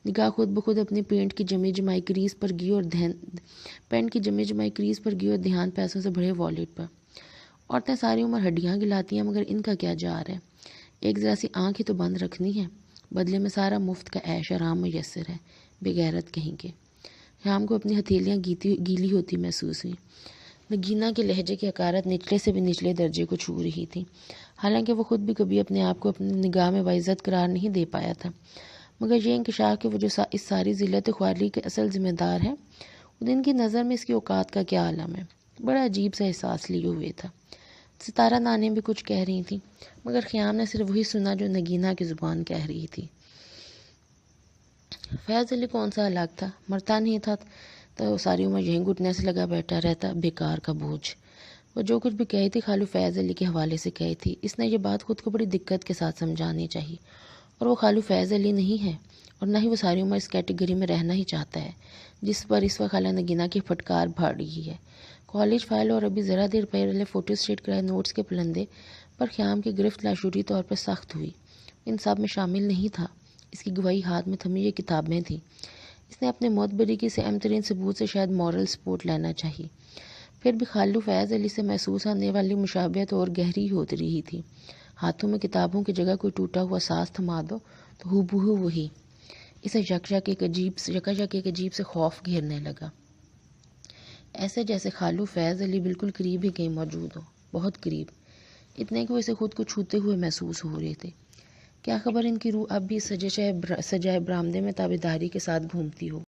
نگاہ خود بخود اپنی پینٹ کی جمی جمائی کریز پر گئی اور دھیان پیسوں سے بھرے والیٹ پر۔ عورتیں ساری عمر ہڈیاں گلاتی ہیں، مگر ان کا کیا جار ہے، ایک ذرا سی آنکھ ہی تو بند رکھنی ہے، بدلے میں سارا مفت کا عیش آرام میسر ہے، بے غیرت کہیں کے۔ خیام کو اپنی ہتھیلیاں گیلی ہوتی محسوس ہوئی۔ نگینہ کے لہجے کی حقارت نچلے سے بھی نچلے درجے کو چھو رہی تھی، حالانکہ وہ خود بھی کبھی اپنے آپ کو اپنی نگاہ میں باعزت قرار نہیں دے پایا تھا، مگر یہ انکشاف کہ وہ جو اس ساری ذلت خواری کے اصل ذمہ دار ہے، ان کی نظر میں اس کی اوقات کا کیا عالم ہے، بڑا عجیب سا احساس لیے ہوئے تھا۔ ستارہ نانے بھی کچھ کہہ رہی تھیں، مگر خیام نے صرف وہی سنا جو نگینہ کی زبان کہہ رہی تھی۔ فیض علی کون سا الگ تھا، مرتا نہیں تھا تو ساری عمر یہیں گھٹنے سے لگا بیٹھا رہتا، بیکار کا بوجھ۔ وہ جو کچھ بھی کہی تھی خالو فیض علی کے حوالے سے کہی تھی۔ اس نے یہ بات خود کو بڑی دقت کے ساتھ سمجھانی چاہیے، اور وہ خالو فیض علی نہیں ہے، اور نہ ہی وہ ساری عمر اس کیٹیگری میں رہنا ہی چاہتا ہے جس پر اس وقت خالہ نگینہ کی پھٹکار بھاڑ رہی ہے۔ کالج فائل اور ابھی ذرا دیر پہلے فوٹو اسٹیٹ کرائے نوٹس کے پلندے پر خیام کی گرفت لاشعوری طور پر سخت ہوئی۔ ان سب میں شامل نہیں تھا، اس کی گواہی ہاتھ میں تھمی یہ کتابیں تھیں۔ اس نے اپنے معتبری سے اہم ترین ثبوت سے شاید مورل سپورٹ لینا چاہیے، پھر بھی خالو فیض علی سے محسوس آنے والی مشابہت اور گہری ہو رہی تھی۔ ہاتھوں میں کتابوں کی جگہ کوئی ٹوٹا ہوا ساز تھما دو تو ہو بہو وہی۔ اسے یک ایک عجیب سے خوف گھیرنے لگا، ایسے جیسے خالو فیض علی بالکل قریب ہی کہیں موجود ہو، بہت قریب، اتنے کہ وہ اسے خود کو چھوتے ہوئے محسوس ہو رہے تھے۔ کیا خبر ان کی روح اب بھی سجائے برآمدے میں تابیداری کے ساتھ گھومتی ہو۔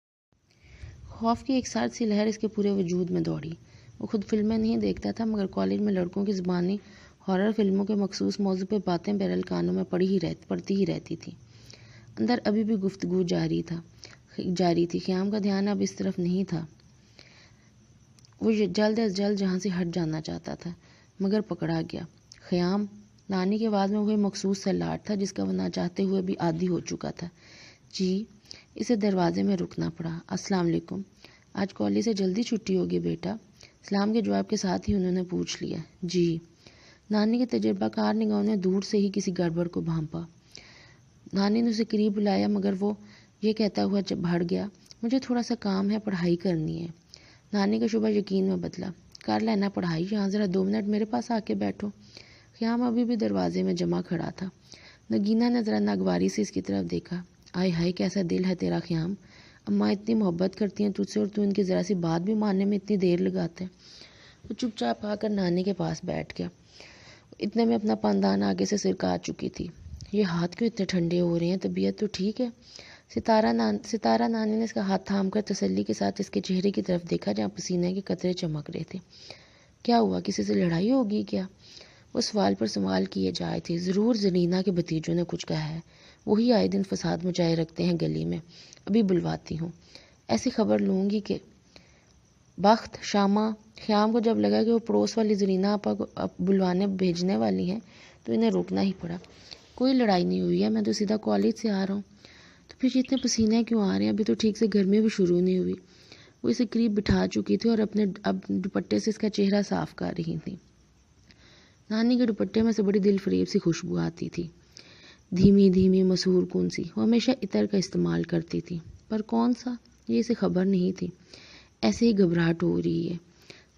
خوف کی ایک سرد سی لہر اس کے پورے وجود میں دوڑی۔ وہ خود فلمیں نہیں دیکھتا تھا، مگر کالج میں لڑکوں کی زبانی ہارر فلموں کے مخصوص موضوع پہ باتیں بہرحال کانوں میں پڑتی ہی رہتی تھی۔ اندر ابھی بھی گفتگو جاری تھی۔ خیام کا دھیان اب اس طرف نہیں تھا۔ وہ جلد از جلد جہاں سے ہٹ جانا چاہتا تھا، مگر پکڑا گیا۔ خیام، نانی کی آواز میں وہی مخصوص سا لاٹ تھا جس کا وہ نہ چاہتے ہوئے بھی عادی ہو چکا تھا۔ جی، اسے دروازے میں رکنا پڑا۔ السلام علیکم، آج کالج سے جلدی چھٹی ہوگی بیٹا؟ سلام کے جواب کے ساتھ ہی انہوں نے پوچھ لیا۔ جی۔ نانی کے تجربہ کار نگاہوں نے دور سے ہی کسی گڑبڑ کو بھانپا۔ نانی نے اسے قریب بلایا، مگر وہ یہ کہتا ہوا بڑھ گیا، مجھے تھوڑا سا کام ہے، پڑھائی کرنی ہے۔ نانی کا شبہ یقین میں بدلا، کر لینا پڑھائی، یہاں ذرا 2 منٹ میرے پاس آ کے بیٹھو۔ خیام ابھی بھی دروازے میں جمع کھڑا تھا۔ نگینہ نے ذرا ناگواری سے اس کی طرف دیکھا۔ آئے ہائے، کیسا دل ہے تیرا خیام، اماں اتنی محبت کرتی ہیں تجھ سے اور تو ان کی ذرا سی بات بھی ماننے میں اتنی دیر لگاتا ہے۔ وہ چپ چاپ آ کر نانی کے پاس بیٹھ گیا۔ اتنے میں اپنا پاندان آگے سے سرکا چکی تھی۔ یہ ہاتھ کیوں اتنے ٹھنڈے ہو رہے ہیں، طبیعت تو ٹھیک ہے؟ ستارہ نانی نے اس کا ہاتھ تھام کر تسلی کے ساتھ اس کے چہرے کی طرف دیکھا جہاں پسینے کے قطرے چمک رہے تھے۔ کیا ہوا، کسی سے لڑائی ہوگی کیا؟ وہ سوال پر سوال کیے جائے تھے۔ ضرور زرینہ کے بھتیجوں نے کچھ کہا ہے، وہی آئے دن فساد مچائے رکھتے ہیں گلی میں، ابھی بلواتی ہوں، ایسی خبر لوں گی کہ بخت شامہ۔ خیام کو جب لگا کہ وہ پڑوس والی زرینہ آپا کو بلوانے بھیجنے والی ہیں تو انہیں روکنا ہی پڑا۔ کوئی لڑائی نہیں ہوئی ہے، میں تو سیدھا کالج سے آ رہا ہوں۔ تو پھر اتنے پسینے کیوں آ رہے ہیں، ابھی تو ٹھیک سے گرمی بھی شروع نہیں ہوئی۔ وہ اسے قریب بٹھا چکی تھی اور اب دوپٹے سے اس کا چہرہ صاف کر رہی تھی۔ نانی کے دوپٹے میں سے بڑی دل فریب سی خوشبو آتی تھی، دھیمی دھیمی مسحور کن سی۔ وہ ہمیشہ عطر کا استعمال کرتی تھی، پر کون سا، یہ اسے خبر نہیں تھی۔ ایسے ہی گھبراہٹ ہو رہی ہے،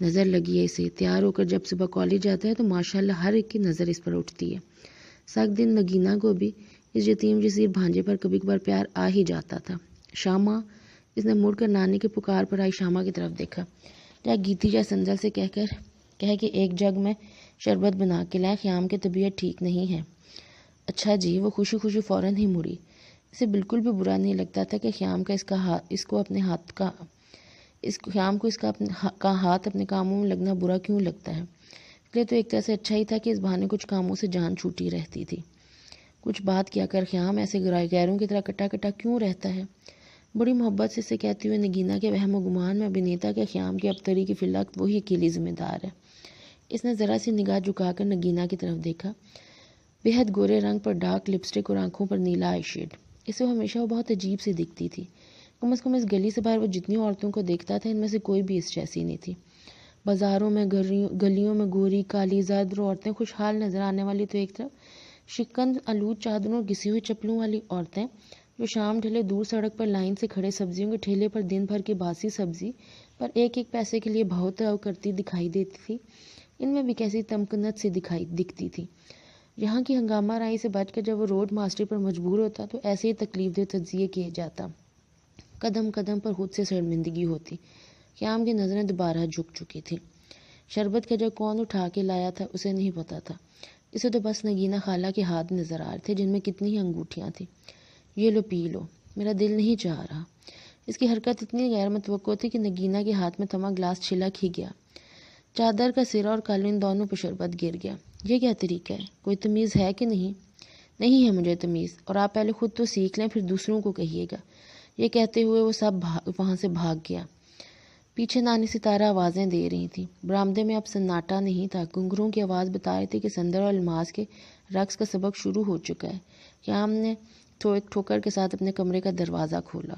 نظر لگی ہے اسے، تیار ہو کر جب صبح کالج جاتا ہے تو ماشاءاللہ ہر ایک کی نظر اس پر اٹھتی ہے۔ سخت دن نگینہ کو بھی اس یتیم جسیر بھانجے پر کبھی کبھار پیار آ ہی جاتا تھا۔ شامہ، اس نے مڑ کر نانی کے پکار پر آئی شامہ کی طرف دیکھا۔ جا گیتی جا سنجل سے کہہ کہ ایک جگ میں شربت بنا کے لائیں، خیام کی طبیعت ٹھیک نہیں ہے۔ اچھا جی، وہ خوشی خوشی فوراً ہی مڑی۔ اسے بالکل بھی برا نہیں لگتا تھا کہ خیام کو اس کا ہاتھ اپنے کاموں میں لگنا برا کیوں لگتا ہے، اس لیے تو ایک طرح سے اچھا ہی تھا کہ اس بہانے کچھ کاموں سے جان چھوٹی رہتی تھی۔ کچھ بات کیا کر خیام، ایسے غیروں کی طرح کٹا کٹا کیوں رہتا ہے؟ بڑی محبت سے اسے کہتی ہوئے نگینہ کے وہم و گمان میں ابنیتا کے خیام کی ابتری کی فی الوقت وہی اکیلی ذمہ دار ہے۔ اس نے ذرا سی نگاہ جھکا کر نگینہ کی طرف دیکھا۔ بےحد گورے رنگ پر ڈارک لپسٹک اور آنکھوں پر نیلا آئی شیڈ، اسے ہمیشہ وہ بہت عجیب سی دکھتی تھی۔ کم از کم اس گلی سے باہر وہ جتنی عورتوں کو دیکھتا تھا ان میں سے کوئی بھی اس جیسی نہیں تھی۔ بازاروں میں گلیوں میں گوری کالی زرد عورتیں خوشحال نظر آنے والی تو ایک طرف، شکن آلود چادروں اور گھسی ہوئی چپلوں والی عورتیں جو شام ڈھلے دور سڑک پر لائن سے کھڑے سبزیوں کے ٹھیلے پر دن بھر کی باسی سبزی پر ایک ایک پیسے کے لیے بھاؤ تاؤ کرتی دکھائی دیتی تھی، ان میں بھی کیسی تمکنت سی دکھتی تھی۔ یہاں کی ہنگامہ رائی سے بچ کر جب وہ روڈ ماسٹری پر مجبور ہوتا تو ایسے ہی تکلیف دہ تجزیے کیے جاتا، قدم قدم پر خود سے شرمندگی ہوتی۔ خیام کی نظریں دوبارہ جھک چکی تھی۔ شربت کا جگ کون اٹھا کے لایا تھا اسے نہیں پتا تھا، اسے تو بس نگینہ خالہ کے ہاتھ نظر آ رہے تھے جن میں کتنی ہی انگوٹھیاں تھیں۔ یہ لو پی لو، میرا دل نہیں چاہ رہا۔ اس کی حرکت اتنی غیر متوقع تھی کہ نگینہ کے ہاتھ میں تھما گلاس چھلک ہی گیا۔ چادر کا سرا اور قالین دونوں پہ شربت گر گیا۔ یہ کیا طریقہ ہے، کوئی تمیز ہے کہ نہیں؟ نہیں ہے مجھے تمیز، اور آپ پہلے خود تو سیکھ لیں پھر دوسروں کو کہیے گا۔ یہ کہتے ہوئے وہ وہاں سے بھاگ گیا۔ پیچھے نانی ستارہ آوازیں دے رہی تھیں۔ برآمدے میں اب سناٹا نہیں تھا، گھنگھروں کی آواز بتا رہی تھی کہ سندر اور الماس کے رقص کا سبق شروع ہو چکا ہے۔ قیام نے تو ایک ٹھوکر کے ساتھ اپنے کمرے کا دروازہ کھولا۔